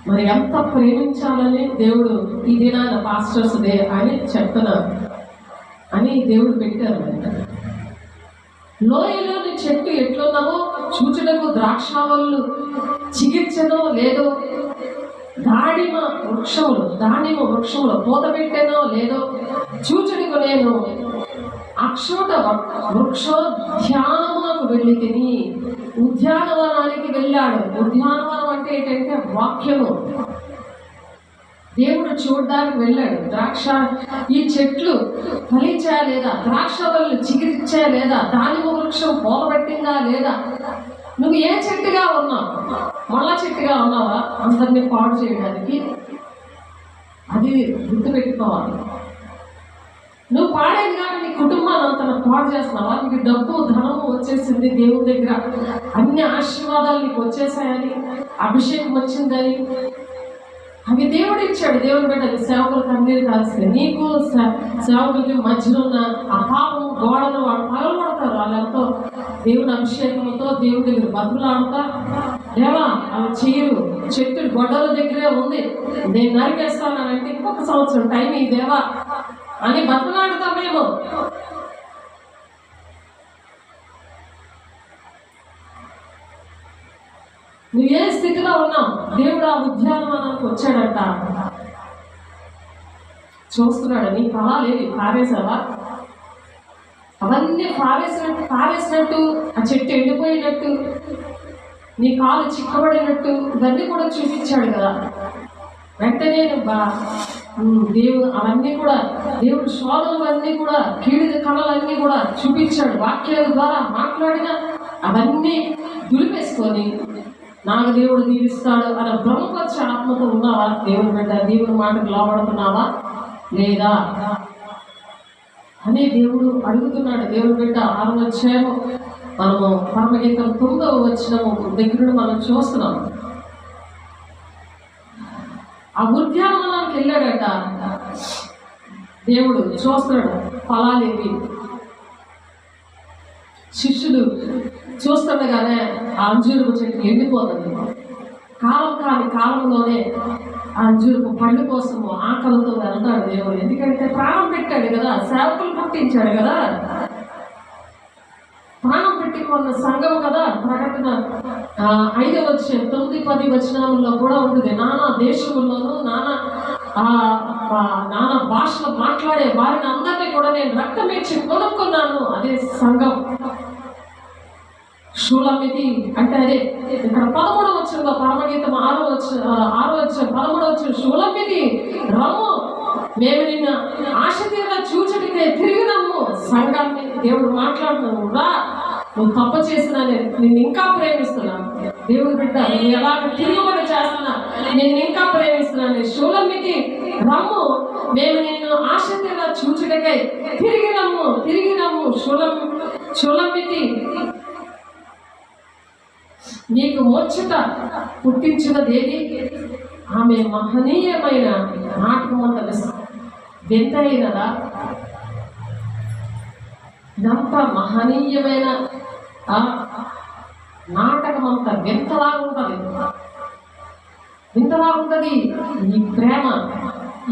S1: మరి ఎంత ప్రేమించాలని దేవుడు ఈ దినాన పాస్టర్స్ డే అని చెప్తున్నారు అని దేవుడు పెట్టారు. లోయలోని చెట్టు ఎట్లున్నామో చూచుటకు ద్రాక్షావళ్ళు చికిత్సనో లేదో, దానిమ వృక్షములు పూత పెట్టేనో లేదో చూచుటకు నేను అక్షోట వృక్షోద్యానములకు వెళ్ళి తిని. ఉద్యానవనానికి వెళ్ళాడు. ఉద్యానవనం అంటే ఏంటంటే వాక్యము. దేవుడు చూడడానికి వెళ్ళాడు. ఈ చెట్లు ఫలించా లేదా, ద్రాక్ష వల్లు చిగిరించా లేదా, దానిమ్మ వృక్షం పూలబట్టిందా లేదా, నువ్వు ఏ చెట్టుగా ఉన్నావు? ముళ్ళ చెట్టుగా ఉన్నావా అందరినీ పాడు చేయడానికి? అది గుర్తుపెట్టుకోవాలి. నువ్వు పాడేది కానీ నీ కుటుంబాన్ని అంత పాడు చేస్తున్నావా? నీకు డబ్బు ధనము వచ్చేసింది, దేవుని దగ్గర అన్ని ఆశీర్వాదాలు నీకు వచ్చేసాయని, అభిషేకం వచ్చిందని, అవి దేవుడు ఇచ్చాడు. దేవుడు పెట్టాలి సేవకులకు అన్నీ కాల్సింది. నీకు సేవకులకి మధ్యలో ఉన్న ఆ పాపం గోడను వాళ్ళు పగలబడతారు. వాళ్ళంతో దేవుని అభిషేకంతో దేవుడి దగ్గర బతుకులాడుతా, లేవా అవి చేయరు. చెట్టు గొడవల దగ్గరే ఉంది, నేను నరికేస్తానంటే ఇంకొక సంవత్సరం టైం ఈ దేవా అని బతుకులాడుతామేమో. నువ్వు ఏ స్థితిలో ఉన్నావు? దేవుడు ఆ ఉద్యానవనానికి వచ్చాడంట, చూస్తున్నాడు. నీ ఫలాలేవి పారేసావా? అవన్నీ పారేసినట్టు ఆ చెట్టు ఎండిపోయినట్టు, నీ కాలు చిక్కబడినట్టు ఇవన్నీ కూడా చూపించాడు కదా. వెంటనే దేవుడు అవన్నీ కూడా, దేవుడు శోధనలన్నీ కూడా, కీడు కళలన్నీ కూడా చూపించాడు. వాక్యాల ద్వారా మాట్లాడిన అవన్నీ దులిపేసుకొని నాకు దేవుడు దీవిస్తాడు అనే బ్రహ్మపరిచే ఆత్మతో ఉన్నావా? దేవుని బిడ్డ, దేవుని మాటకు లోబడుతున్నావా లేదా అని దేవుడు అడుగుతున్నాడు. దేవుని బిడ్డ 6వ అధ్యాయము మనము పరమగీతం 9వ వచనము దగ్గర మనం చూస్తున్నాం. ఆ ఉద్యానవనానికి వెళ్ళాడట దేవుడు, చూస్తున్నాడు ఫలాలేవి. శిష్యులు చూస్తుండగానే ఆ అంజూరపు చెట్టు ఎండిపోతుంది. కాలం కాని కాలంలోనే ఆ అంజూరపు పండు కోసము ఆకలితో వెళ్తాడు దేవుడు. ఎందుకంటే ప్రాణం పెట్టాడు కదా, సేవకులు పుట్టించాడు కదా, ప్రాణం పెట్టుకున్న సంఘం కదా. ప్రకటన 5వ అధ్యాయం 9, 10 వచనాలలో కూడా ఉంటుంది. నానా దేశముల్లోనూ నానా భాషలు మాట్లాడే వారిని అందరినీ కూడా నేను రక్తం ఇచ్చి కొనుక్కున్నాను. అదే సంఘం. షూలమితి అంటే అదే. ఇక్కడ 13వ వచనంలో పరమగీతం 6వ వచనం 13వ వచనం, షూలమితి రమ్ము, మేము నిన్న ఆశ తీర చూచటికే తిరిగినాము. సంఘాన్ని దేవుడు మాట్లాడుతున్నాము, రా నువ్వు తప్పు చేసినా నేను ఇంకా ప్రేమిస్తున్నా. దేవుడు బిడ్డ, నేను ఎలాగ తిరుగుబడి చేస్తున్నా, నేను ఇంకా ప్రేమిస్తున్నాను. షూలమ్మికి రమ్ము, మేము నిన్ను ఆసక్తిగా చూచుటకై తిరిగి రమ్ము. షూలమ్మికి నీకు ముచ్చట పుట్టించినదేది? ఆమె మహనీయమైన నాటకమంత వింత అయినదా? ఇదంత మహనీయమైన నాటకమంతా వింతలా ఉంటుంది. ఈ ప్రేమ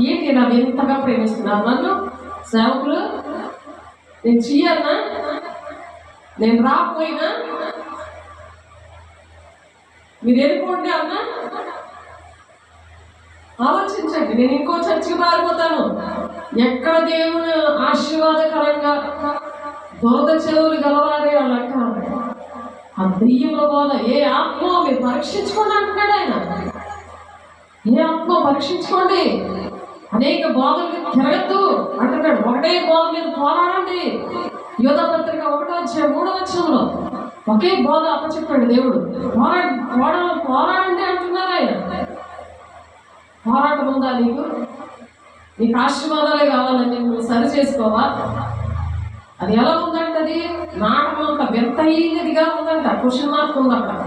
S1: ఏంటి ఇలా వింతగా ప్రేమిస్తున్నారు నన్ను? సేవకులు, నేను చెయ్యన్నా, నేను రాకపోయినా మీరు వెళ్ళిపోండి అన్నా. ఆలోచించండి, నేను ఇంకో చర్చికి మారిపోతాను. ఎక్కడ దేవుని ఆశీర్వాదకరంగా దొరద చెవులు గలవారే వాళ్ళు అంటారు. ఆ దెయ్యముల బోధ ఏ ఆత్మ మీరు పరీక్షించుకోండి అంటున్నాడు ఆయన. ఏ ఆత్మ పరీక్షించుకోండి, అనేక బోధలకు తిరగద్దు అంటున్నాడు. ఒకటే బోధ మీద పోరాడండి. యోధా పత్రిక 1:3 ఒకే బోధ అప్పచెప్పాడు దేవుడు. పోరాడండి అంటున్నారు ఆయన. పోరాటం ఉందా నీకు ఆశీర్వాదాలే కావాలని నువ్వు సరి చేసుకోవా? అది ఎలా ఉందంటే అది నాటకం అంత వింతైనదిగా ఉందంట. క్వశ్చన్ మార్క్ ఉంది అక్కడ.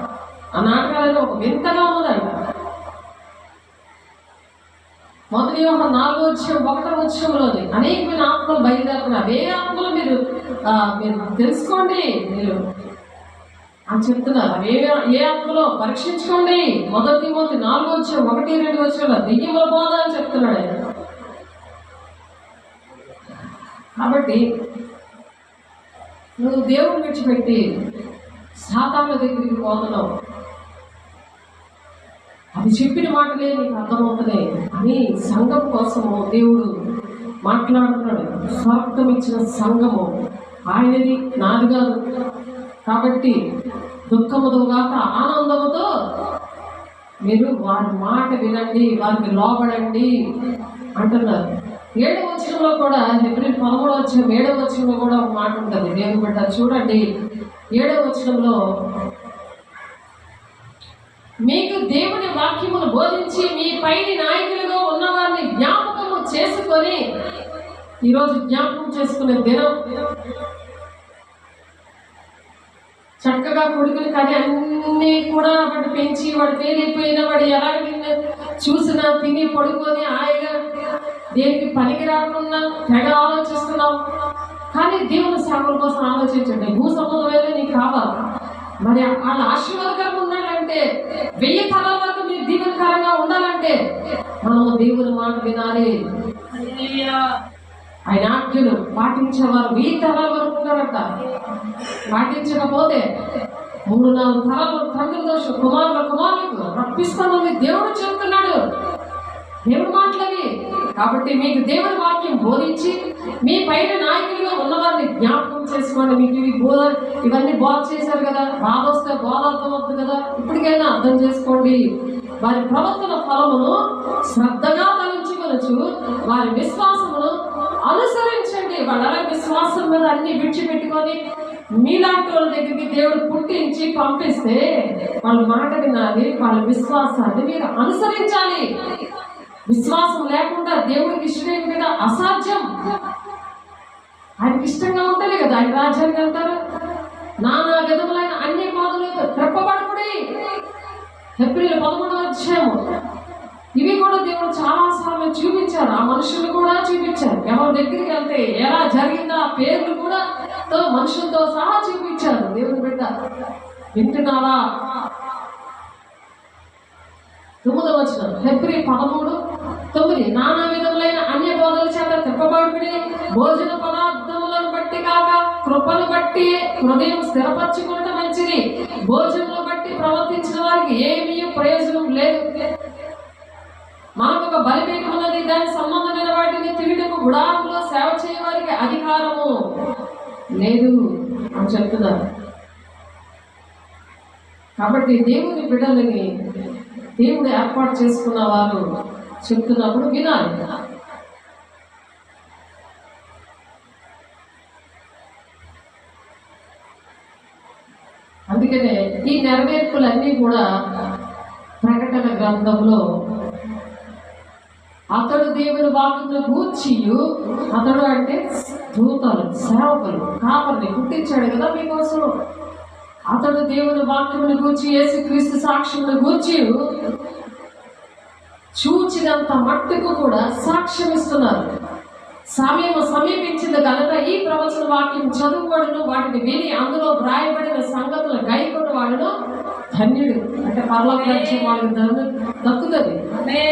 S1: ఆ నాటకాలలో ఒక వింతగా ఉందంట. మొదటి యోహాను 4:1 అనేకమైన ఆత్మలు బయలుదేరుతున్నారు. అవే ఆత్మలు మీరు తెలుసుకోండి మీరు అని చెప్తున్నారు. ఏ ఆత్మలో పరీక్షించుకోండి. మొదటి తిమోతి 4:1-2 దెయ్యముల బోధ అని చెప్తున్నాడు ఆయన. కాబట్టి నువ్వు దేవుని విడిచిపెట్టి సాతాను దగ్గరికి పోతున్నావు. అది చెప్పిన మాటలే నీకు అర్థమవుతున్నాయి అని సంఘం కోసము దేవుడు మాట్లాడుతున్నాడు. స్వార్థం ఇచ్చిన సంఘము ఆయనది, నాది కాదు. కాబట్టి దుఃఖముతో కాక ఆనందముతో మీరు వారి మాట వినండి, వారికి లోబడండి అంటున్నారు. 7వ వచనంలో కూడా, హెబ్రీ 13:7 కూడా ఒక మాట ఉంటుంది. దేవుని బిడ్డ చూడండి, 7వ వచనంలో మీకు దేవుని వాక్యమును బోధించి మీ పైని నాయకులుగా ఉన్నవారిని జ్ఞాపకము చేసుకొని, ఈరోజు జ్ఞాపకం చేసుకునే దినం. చక్కగా కొడుకులు కానీ అన్నీ కూడా వాడు పెంచి వాడు తేలిపోయిన వాడు ఎలా చూసినా తిని పడుకొని హాయిగా దేనికి పనికి రాకుండా తెగ ఆలోచిస్తున్నాం. కానీ దేవుని సేవల కోసం ఆలోచించండి. భూ సంబంధమైన నీకు కావాలి. మరి వాళ్ళ ఆశీర్వాదకరంగా ఉండాలంటే, 1000 తరాల వరకు మీరు దీవెనకరంగా ఉండాలంటే మనము దేవుని మాట వినాలి. ఆయన ఆజ్ఞలు పాటించేవారు 1000 తరాల వరకు ఉన్నారంట. పాటించకపోతే 3-4 తరాలు తండ్రి దోషం కుమారులకు రప్పిస్తామని దేవుడు చెబుతున్నాడు. దేవుడు మాటలవి. కాబట్టి మీకు దేవుని వాక్యం బోధించి మీ పైన నాయకులుగా ఉన్నవారిని జ్ఞాపకం చేసుకోండి. మీకు ఇవన్నీ బోధ చేశారు కదా, బాధ వస్తే బోధ అర్థం అవుతుంది కదా. ఇప్పటికైనా అర్థం చేసుకోండి. వారి ప్రవర్తన ఫలమును శ్రద్ధగా తలంచుకొనొచ్చు వారి విశ్వాసమును అనుసరించండి. వాళ్ళ విశ్వాసం మీద అన్ని విడిచిపెట్టుకొని మీలాంటి వాళ్ళ దగ్గరికి దేవుడు పుట్టించి పంపిస్తే వాళ్ళ మాట వినాలి. వాళ్ళ విశ్వాసాన్ని మీరు అనుసరించాలి. విశ్వాసం లేకుండా దేవుడికి ఇష్టం మీద అసాధ్యం. ఆయనకి ఇష్టంగా ఉంటేనే కదా ఆయన రాజ్యానికి వెళ్తారు. నానా విధములైన అన్ని బాధలతో త్రెప్పబడుకుడి. హెబ్రీయుల 13వ ఇవి కూడా దేవుడు చాలాసార్లు చూపించారు. ఆ మనుషులు కూడా చూపించారు. ఎవరి దగ్గరికి వెళ్తే ఎలా జరిగిందో ఆ పేర్లు కూడా మనుషులతో సహా చూపించారు. దేవుని బిడ్డ వింటున్నావా? 9వ వచనం హెబ్రీ 13:9 నానా విధములైన అన్య బోధల చేత తిప్పబడుకుని భోజన పదార్థములను బట్టి కాక కృపను బట్టి హృదయం స్థిరపరచుకోవడం మంచిది. భోజనం బట్టి ప్రవర్తించిన వారికి ఏమీ ప్రయోజనం లేదు. మనకు ఒక బలిపీఠం ఉన్నది, దాని సంబంధమైన వాటిని తిరిగిటకు గుడారంలో సేవ చేయవారికి అధికారము లేదు అని చెప్తున్నారు. కాబట్టి దేవుని బిడ్డలని దేవుడు ఏర్పాటు చేసుకున్న వారు చెప్తున్నప్పుడు వినాలి. అందుకనే ఈ నెరవేర్పులన్నీ కూడా ప్రకటన గ్రంథంలో అతడు దేవుని వాక్యమును గూర్చియు, అతడు అంటే దూతలు, సేవకులు, కాపరిని పుట్టించాడు కదా మీకోసం. అతడు దేవుని వాక్యమును గూర్చి, యేసుక్రీస్తు సాక్ష్యమును గూర్చి చూచినంత మట్టుకు కూడా సాక్ష్యం ఇస్తున్నారు. సమయం సమీపించింది కనుక ఈ ప్రవచన వాక్యం చదువుబడును, వాటిని విని అందులో వ్రాయబడిన సంగతులు గైకొని వాడును ధన్యుడు. అంటే పరలోక రాజ్యం వాళ్ళకి దక్కుతుంది.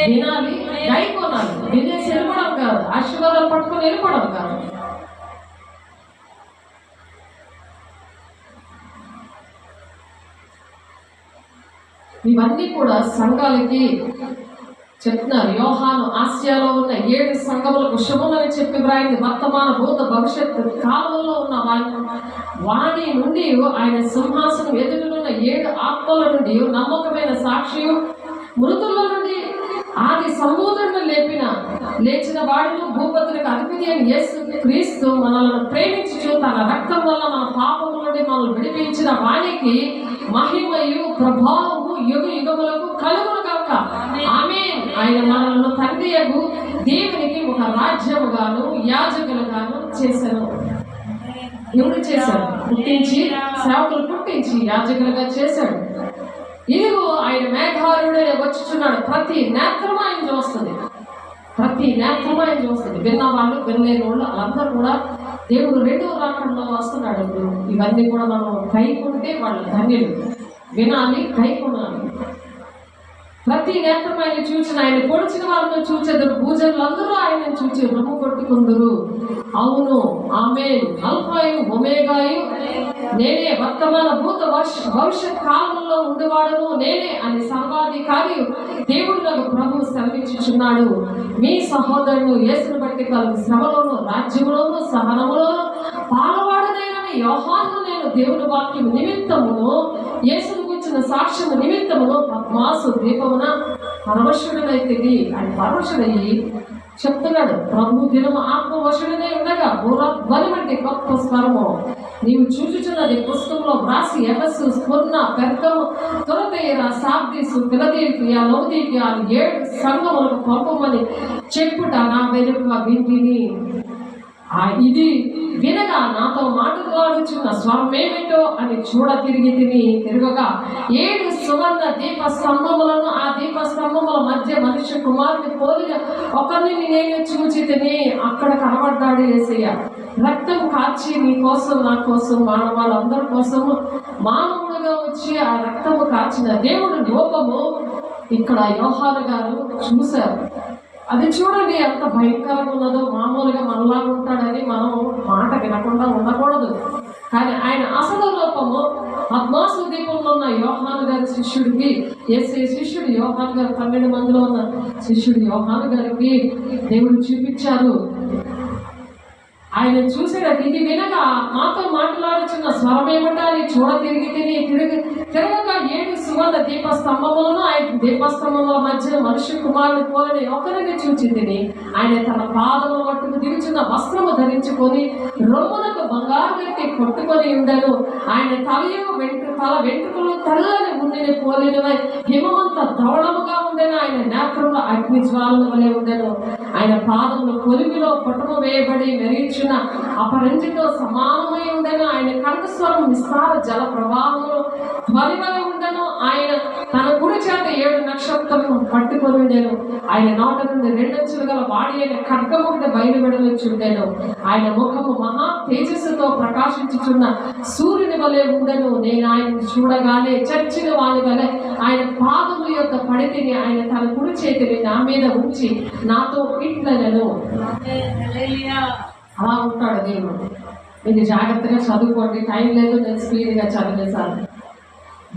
S1: వినాలి, గైకోనాలి. వినేసి వెళ్ళిపోవడం కాదు, ఆశీర్వాదాలు పట్టుకొని వెళ్ళిపోవడం కాదు. ఇవన్నీ కూడా సంఘాలకి చెప్తున్నారు. యోహాను ఆసియాలో ఉన్న 7 సంఘములకు శుభమని చెప్పి వ్రాయింది. వర్తమాన భూత భవిష్యత్తు కాలంలో ఉన్న వాణి నుండి ఆయన సింహాసనం ఎదురున్న 7 ఆత్మల నుండి నమ్మకమైన సాక్షియు, మృతుల నుండి ఆది సముద్రులను లేచిన వాడును, భూపతులకు అధిపతి అని యేసు క్రీస్తు మనల్ని ప్రేమించుచు తన రక్తం వల్ల మన పాపముల నుండి మనల్ని విడిపించిన వానికి మహిమయు ప్రభావము యుగ యుగములకు కలుగును కాక. ఆమేన్. ఆయన మనల్ని తండ్రియగు దేవునికి ఒక రాజ్యముగాను యాజకులుగాను చేశాను. ఎవరు చేశాడు? పుట్టించి, సేవకులు పుట్టించి యాజకులుగా చేశాడు. ఇదిగో ఆయన మేఘారుడే వచ్చుచున్నాడు. ప్రతి నేత్రం ఆయన చూస్తుంది. ప్రతి నేత్రం ఆయన చూస్తుంది. విన్నవాళ్ళు, వినలేని వాళ్ళు వాళ్ళందరూ కూడా దేవుడు 2వ రాకడలో వస్తున్నాడు. ఇవన్నీ కూడా మనం కైకుంటే వాళ్ళు ధన్యులు. వినాలి, కైకొనాలి. ప్రతి నేత్రం ఆయన చూసిన, ఆయన పొడిచిన వాళ్ళను చూచెదరు. భూజనులందరూ ఆయన చూచి రొమ్ము కొట్టుకుందరు. అవును, ఆమేన్. అల్ఫాయు ఒమేగాయు నేనే, వర్తమాన భూత భవిష్యత్ కాలంలో ఉండేవాడును నేనే అని సర్వాధికారి దేవుడు నాకు ప్రభు సెలవించుచున్నాడు. మీ సహోదరుడు యేసును బట్టి కలుగు శ్రమలోను, రాజ్యములోను, సహనములోను పాలవాడనైన యోహాను నేను దేవుని వాక్యం నిమిత్తమును, యేసును గురించిన సాక్ష్యము నిమిత్తమును పద్మాసు దీపమున పరవశుడనైతిని. ఆయన పరవశుడయ్యి చెప్తున్నాడు. ప్రభు దినము ఆత్మవశుడనే ఉండగా బోరధ్వని వంటి గొప్ప స్వరము నీవు చూచుచున్నది పుస్తకంలో వ్రాసి ఎఫెసు, స్ముర్న, పెర్గము, తురతైర, సార్దీసు, ఫిలదెల్ఫియా, లౌదీకియా 7 సంఘములకు పంపమని చెప్పుట నా వెనుక వింటిని. ఇది వినగా నాతో మాట్లాడుచున్న స్వరమేమిటో అని తిరగగా 7 సువర్ణ దీప స్తంభములను, ఆ దీప స్తంభముల మధ్య మనుష్య కుమారుని పోలిన ఒకరిని నేను చూచితిని. అక్కడ కనబడ్డాడు యేసయ్య. రక్తం కార్చి నీ కోసం, నా కోసం, మానవాళ్ళందరి కోసము మానవుడుగా వచ్చి ఆ రక్తము కార్చిన దేవుడు రూపము ఇక్కడ యోహాను గారు చూశారు. అది చూడండి ఎంత భయంకరంగా ఉన్నదో. మామూలుగా మనలాగా ఉంటాడని మనం మాట వినకుండా ఉండకూడదు. కానీ ఆయన అసలు రూపము పద్మాసు దీపంలో ఉన్న యోహాను గారి శిష్యుడికి, యేసయ్య శిష్యుడు యోహాను గారు, 12 మందిలో ఉన్న శిష్యుడు యోహాను గారికి దేవుడు చూపించారు. ఆయన చూసేటట్టు ఇది వినగా మాతో మాట్లాడుచున్న స్వరమేమిటో అని తిరగగా 7 సువర్ణ దీపస్తంభములను, ఆయన దీపస్తంభముల మధ్య మనుష్య కుమారుని పోలని ఒకరిని చూచింది. ఆయన తన పాదముల మట్టుకు దిగుచున్న వస్త్రము ధరించుకొని రొమ్మునకు బంగారు గట్టి కొట్టుకొని ఉండెను. ఆయన తల వెంట్రుకలు తెల్లని ఉండిని పోలినవై హిమమంత ధవళముగా ఉండెను. ఆయన నేత్రంలో అగ్ని జ్వాలల వలె ఉండెను. ఆయన పాదములు కొలిమిలో పట్టుము వేయబడి మెరిచున్న అపరంజితో సమానమై ఉండెను. ఆయన కంఠస్వరం విస్తార జల ప్రవాహములు ధ్వని వలె ఉండెను. ఆయన తన కుడి చేత 7 నక్షత్రములను పట్టుకొని ఉండెను. ఆయన నోట నుండి 2 అంచులు గల వాడి అయిన ఖడ్గముండి బయలువెడలుచుండెను. ఆయన ముఖము మహా తేజస్సుతో ప్రకాశించుచున్న సూర్యుని వలె ఉండెను. నేను ఆయన చూడగానే చచ్చిన వాని వలె ఆయన పాదముల యొక్క పడితిని. ఆయన తన కుడి చేతిని నా మీద ఉంచి నాతో ఇట్లనెను. అలా ఉంటాడు దేవుడు. ఇది జాగ్రత్తగా చదువుకోండి, టైం లేదు, నేను స్పీడ్గా చదివేశాను.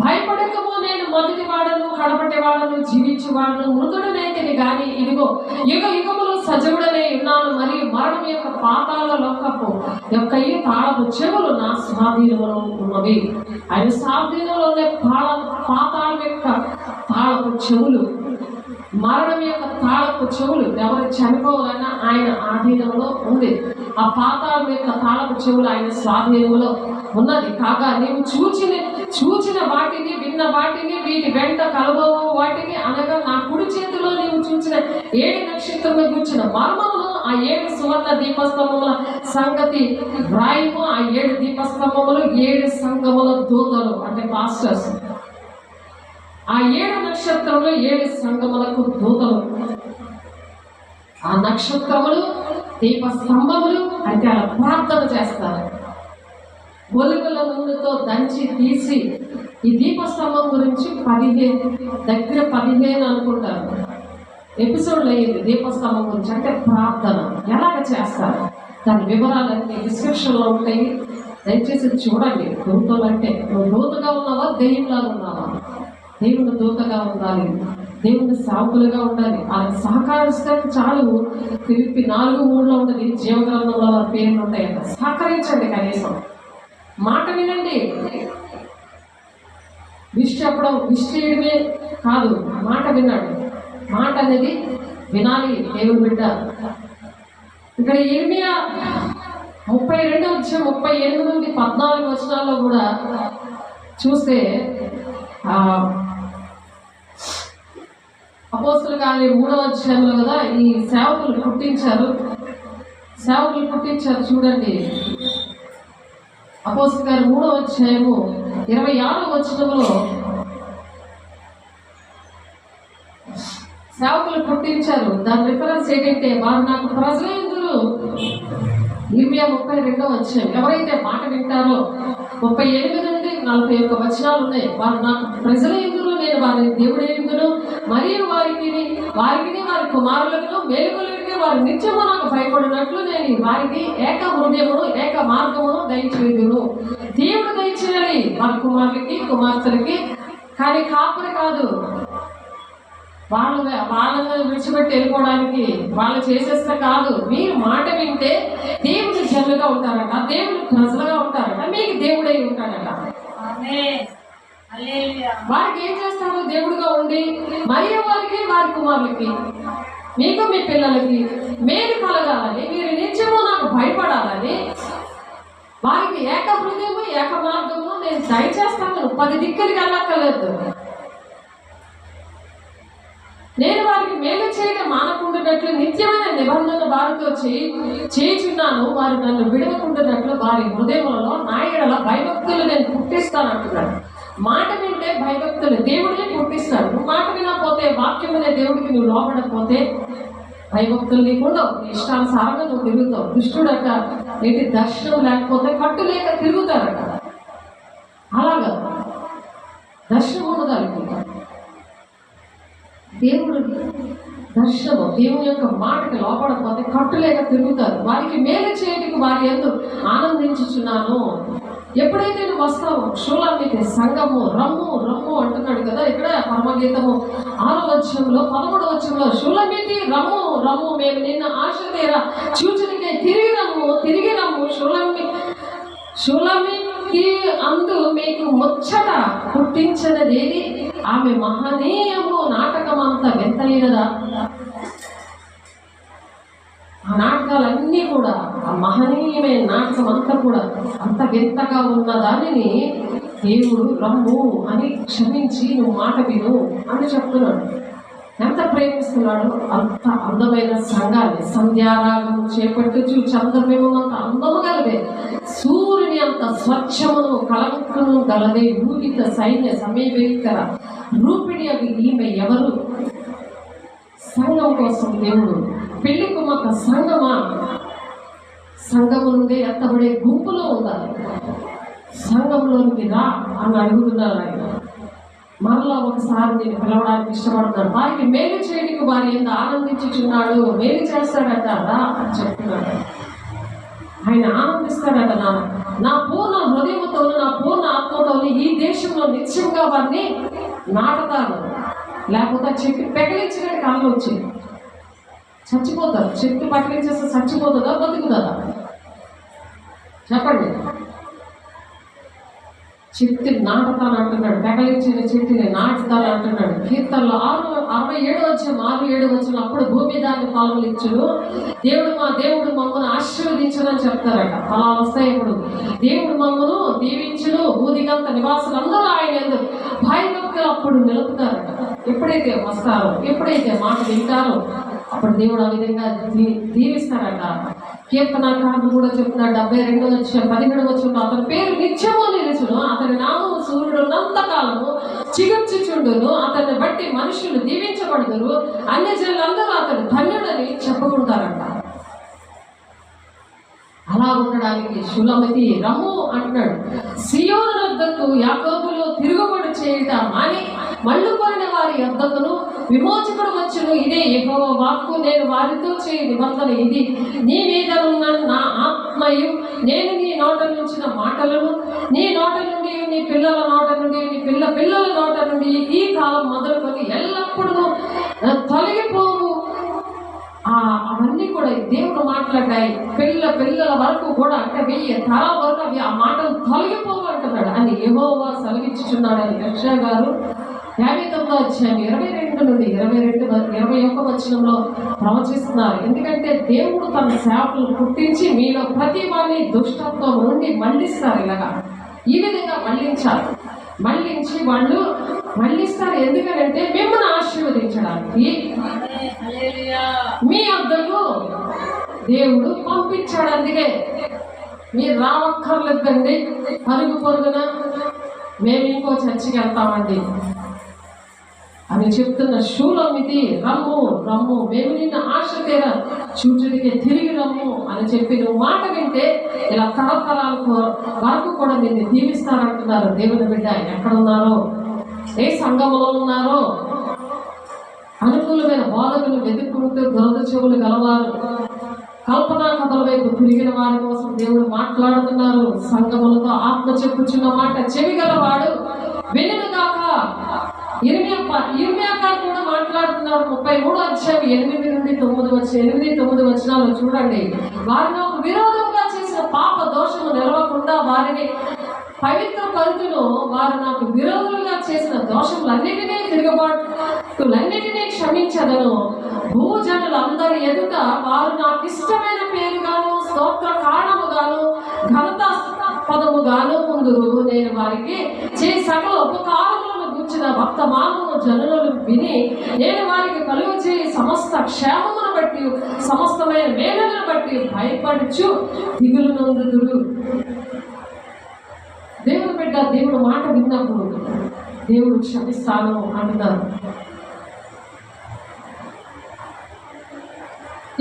S1: భయపడకము, నేను మొదటి వాడను, కడపటి వాడను, జీవించి వాడను, మృతుడనైతిని గాని ఇదిగో యుగ యుగములు సజీవుడనే ఉన్నాను. మరియు మరణం యొక్క పాతాళ లోకపు యొక్క ఈ తాళపు చెవులు నా స్వాధీనంలో ఉన్నవి. ఆయన స్వాధీనంలోనే పాతాళం యొక్క తాళపు చెవులు, మరణం యొక్క తాళపు చెవులు. ఎవరు చనిపోవాలన్నా ఆయన ఆధీనంలో ఉంది. ఆ పాతాళం యొక్క తాళపు చెవులు ఆయన స్వాధీనంలో ఉన్నది. కాగా నీవు చూచిన చూచిన వాటిని, విన్న వాటిని, వీటి వెంట కలబోవు వాటిని, అనగా నా కుడి చేతిలో నీవు చూచిన 7 నక్షత్రముల గురించిన మర్మమును, ఆ 7 సువర్ణ దీపస్తంభముల సంగతి వ్రాయము. ఆ 7 దీపస్తంభములు 7 సంఘముల దూతలు, అంటే పాస్టర్స్. ఆ 7 నక్షత్రములు 7 సంఘములకు దూతలు. ఆ నక్షత్రములు దీపస్తంభములు అంటే అలా ప్రార్థన చేస్తారు. ఒలుగుల నూనెతో దంచి తీసి, ఈ దీపస్తంభం గురించి 15 అనుకుంటారు ఎపిసోడ్లు అయ్యింది దీపస్తంభం గురించి. అంటే ప్రార్థన ఎలాగ చేస్తారు, దాని వివరాలన్నీ డిస్క్రిప్షన్లో ఉంటాయి. దయచేసి చూడండి. దూతలు అంటే నువ్వు దూతగా ఉన్నావా, దెయ్యంలాగా ఉన్నావా? దేవుని దూతగా ఉండాలి, దేవుని సాకులుగా ఉండాలి. ఆయన సహకరిస్తే చాలు. ఫిలిప్పి 4:3 ఉంటుంది, జీవగ్రంథంలో వారి పేర్లు ఉంటాయంట. సహకరించండి, కనీసం మాట వినండి. విష్ చెప్పడం, విష్ చేయడమే కాదు, మాట విన్నాడు. మాట అనేది వినాలి దేవుని బిడ్డ. ఇక్కడ ఇర్మియా 32:38-14 కూడా చూస్తే, అపోస్తుల కార్యం 3వ అధ్యాయంలో కదా ఈ సేవకులు పుట్టించారు. చూడండి. అపోస్తుల కార్యం 3వ అధ్యాయము 26 సేవకులు పుట్టించారు. దాని రిఫరెన్స్ ఏంటంటే, వారు నాకు ప్రజలందరూ. ఇర్మియా 32 ఎవరైతే మాట వింటారో 38-41 ఉన్నాయి. వారు నాకు ప్రజలందరూ, నేను వారిని దేవుడేందును, మరియు వారికి వారి కుమారులకు మేలుకొలికి వారి నిత్యము నాకు భయపడినట్లు నేను వారికి ఏక హృదయమును ఏక మార్గమును దయచేయుదును. దేవుడు దయచేయాలి వారి కుమారులకి కుమార్తెలకి, కానీ కాపురి కాదు. వాళ్ళని విడిచిపెట్టి వెళ్ళిపోవడానికి, వాళ్ళు చేసేస్తే కాదు. మీరు మాట వింటే దేవుడి జనులుగా ఉంటారట, దేవుడి ప్రజలుగా ఉంటారట, మీకు దేవుడై ఉంటాడట. వారికి ఏం చేస్తారు? దేవుడిగా ఉండి మరియు వారికి వారి కుమారులకి మీకు మీ పిల్లలకి మేలు కలగాలని, మీరు నిత్యము నాకు భయపడాలని, వారికి ఏక హృదయము ఏక మార్గము నేను దయచేస్తాను. 10 దిక్కులకి వెళ్ళక్కర్లేదు. నేను వారికి మేలు చేయడం మానకుండానట్లు నిత్యమైన నిబంధన వారితో చేయుచున్నాను. వారు నన్ను విడవకుండానట్లు వారి హృదయములలో నా యెడల భయభక్తులు నేను పుట్టిస్తానంటున్నాడు. మాట వింటే భయభక్తులు దేవుడే పుట్టిస్తాడు. నువ్వు మాట వినకపోతే, వాక్యం అనే దేవుడికి నువ్వు లోపడకపోతే భయభక్తులు నీకుండా ఇష్టానుసారంగా నువ్వు తిరుగుతావు. దుష్టుడట ఏంటి, దర్శనం లేకపోతే కట్టు లేక తిరుగుతారట. అలాగా దర్శనం ఉండదానికి దేవుడు దర్శనం, దేవుని యొక్క మాటకి లోపడకపోతే కట్టులేక తిరుగుతారు. వారికి మేలు చేయడానికి వారి యందు ఆనందించుచున్నాను. ఎప్పుడైతే నువ్వు వస్తావు, షూలామితి సంఘము రమ్ము రమ్ము అంటున్నాడు కదా. ఇక్కడ పరమగీతము 6వ అధ్యాయంలో 13వ వచనంలో షూలామితి రమ్ము రమ్ము, మేము నిన్న ఆశ తీరా చూచునికే తిరిగి రమ్ము. షూలామితి అందు మీకు ముచ్చట పుట్టించినదేది, ఆమె మహనీయము నాటకం అంతా వింతైనదా. ఆ నాటకాలన్నీ కూడా, ఆ మహనీయమైన నాటకం అంతా కూడా అంత వింతగా ఉన్న దానిని దేవుడు రమ్ము అని క్షమించి నువ్వు మాట విను అని చెప్తున్నాడు. ఎంత ప్రేమిస్తున్నాడు. అంత అందమైన సంఘాన్ని సంధ్యారాగం చేపట్టుచు చంద్రమేమంత అందము గలదే, సూర్యుని అంత స్వచ్ఛమును కలంకను గలదే, ఊగిత సైన్య సమీపేకర రూపిణి అది ఈమె ఎవరు? సంఘం కోసం దేవుడు పెళ్లి కుమార్త సంఘమా, సంఘము నుండి ఎత్తబడే గుంపులో ఉండాలి. సంఘంలోనికి రా అని అడుగుతున్నారు ఆయన. మరలా ఒకసారి నేను పిలవడానికి ఇష్టపడుతున్నాడు. వారికి మేలు చేయడానికి వారి ఎంత ఆనందించుచున్నాడు. మేలు చేస్తాడట రా అని చెప్తున్నాడు. ఆయన ఆనందిస్తాడట. నా పూర్ణ హృదయంతోను నా పూర్ణ ఆత్మతోని ఈ దేశంలో నిత్యంగా వారిని నాటుతాను. లేకపోతే చెట్టు పెకలించినట్టు కళ్ళు వచ్చి చచ్చిపోతారు. చెట్టు పక్కలించేస్తే చచ్చిపోతుందా బతుకుతుందా చెప్పండి? చెట్టు నాటుతాను అంటున్నాడు, పెకలించిన చెట్టుని నాటుతాను అంటున్నాడు. కీర్తనలో 67 అప్పుడు భూమి దాన్ని ఫలములు ఇచ్చును, దేవుడు మమ్మల్ని ఆశీర్వదించును అని చెప్తారట. అలా వస్తాయి. ఇప్పుడు దేవుడు మమ్మను దీవించును, భూదిగా భూమికంత నివాసులందరూ ఆయన యందు భయభక్తులు అప్పుడు నిలుపుతారట. ఎప్పుడైతే వస్తారో, ఎప్పుడైతే మాట వింటారో అప్పుడు దేవుడు ఆ విధంగా దీవిస్తారట. కీర్తనాకారుడు కూడా చెప్తున్నాడు 72:17 అతని పేరు నిత్యము నిలుచును, అతని నామము సూర్యుడు ఉన్నంత కాలము చిగుర్చుచుండును, అతన్ని బట్టి మనుషులు దీవించబడుదురు, అన్య జనులందరూ అతను ధన్యుడని చెప్పుకుంటారంట. అలా ఉండడానికి షులమతి రమ్ము అంటున్నాడు. సియోను వద్దకు యాకోబులో తిరుగుబడి చేయట అని మళ్ళుపోయిన వారి యొద్దకును విమోచకుడు వచ్చును, ఇదే యెహోవా వాక్కు, నేను వారితో చేయ నిబంధన ఇది, నీ మీద ఉన్న నా ఆత్మయు నేను నీ నోట నుంచిన మాటలను నీ నోట నుండి, నీ పిల్లల నోట నుండి, నీ పిల్లల నోట నుండి ఈ కాలం మొదలుకొని ఎల్లప్పుడూ తొలగిపోవు. అవన్నీ కూడా దేవుడు మాట్లాడాయి. పిల్లల వరకు కూడా, అంటే 1000 తరాల వరకు అవి ఆ మాటలు తొలగిపోవు అంటున్నాడు అని యెహోవా సెలవిచ్చుచున్నాడు అని యెషయా గారు 59:22-21 ప్రవచిస్తున్నారు. ఎందుకంటే దేవుడు తన సేవకులను పుట్టించి మీలో ప్రతి వారిని దుష్టత్వం నుండి మళ్ళిస్తారు. ఇలాగా ఈ విధంగా మళ్ళించి వాళ్ళు మళ్ళిస్తారు. ఎందుకంటే మిమ్మల్ని ఆశీర్వదించడానికి మీ వద్దకు దేవుడు పంపించాడు. అందుకే మీరు రావక్కర్లేదండి, పరుగున మేము ఇంకో చర్చికి వెళ్తామండి అని చెప్తున్న షూలమితి రమ్ము మేము నిన్న ఆశ తీర చూచుడికి తిరిగి రమ్ము అని చెప్పి నువ్వు మాట వింటే ఇలా తరతరాల వరకు కూడా నిన్ను దీవిస్తారంటున్నారు. దేవుని బిడ్డ ఎక్కడున్నారో, ఏ సంఘంలో ఉన్నారో, అనుకూలమైన బోధకులు వెతుక్కుంటూ దురద చెవులు గలవారు కల్పనా కథల వైపు తిరిగిన వారి కోసం దేవుడు మాట్లాడుతున్నారు. సంఘములతో ఆత్మ చెప్పుచున్న మాట చెవి గలవాడు వినుగాక. ఇర్మియా గారు కూడా మాట్లాడుతున్నారు. 33:8-9 చూడండి. వారు నాకు విరోధంగా చేసిన పాప దోషము నిలవకుండా వారిని పవిత్ర పరుతును, వారు నాకు విరోధులుగా చేసిన దోషములన్నిటినీ తిరుగుబాటులన్నిటినీ క్షమించదను. భూజనులందరి ఎదుట వారు నాకు ఇష్టమైన పేరుగాను స్తోత్ర కారణముగాను ఘనత పదముగాను ముందురు. నేను వారికి సకల ఉపకారములను గుర్చిన వర్తమానము జనులను విని నేను వారికి కలుగు చేయి సమస్త క్షేమమును బట్టి సమస్తమైన మేలులను బట్టి భయపడుచు దిగులు నొందుదురు. దేవుడు బిడ్డ దేవుడు మాట విన్నప్పుడు దేవుడు క్షమిస్తాను అంటున్నారు.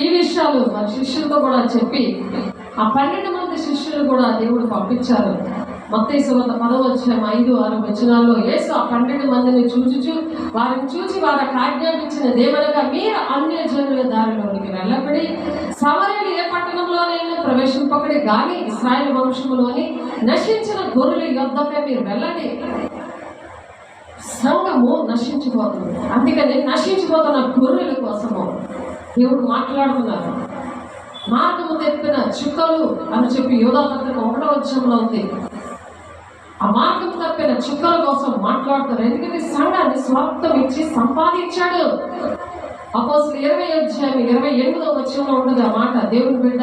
S1: ఈ విషయాలు వారి శిష్యులతో కూడా చెప్పి ఆ 12 మంది శిష్యులు కూడా దేవుడు పంపించారు. మత్తయి సువార్త 10:5-6 యేసు ఆ 12 మందిని వారిని చూచి వారికి ఆజ్ఞాపించిన దేవనగా మీరు అన్య జనుల దారిలోనికి వెళ్ళబడి సమరయులు ఏ పట్టణంలోనైనా ప్రవేశింపకడి గాని ఇశ్రాయేలు వంశములోని నశించిన గొర్రెల యొద్దకే మీరు వెళ్ళండి. సంఘము నశించిపోతుంది. అందుకని నశించిపోతున్న గొర్రెల కోసము దేవుడు మాట్లాడుతున్నారు. మార్గము తెప్పిన చుక్కలు అని చెప్పి యోధాపత్రిక 1వ ఉంది. ఆ మార్గం తప్పిన చుక్కల కోసం మాట్లాడుతారు. ఎందుకంటే సంఘాన్ని స్వార్థం ఇచ్చి సంపాదించాడు. అపోస్తలుల 20:28 ఉండదు ఆ మాట. దేవుని బిడ్డ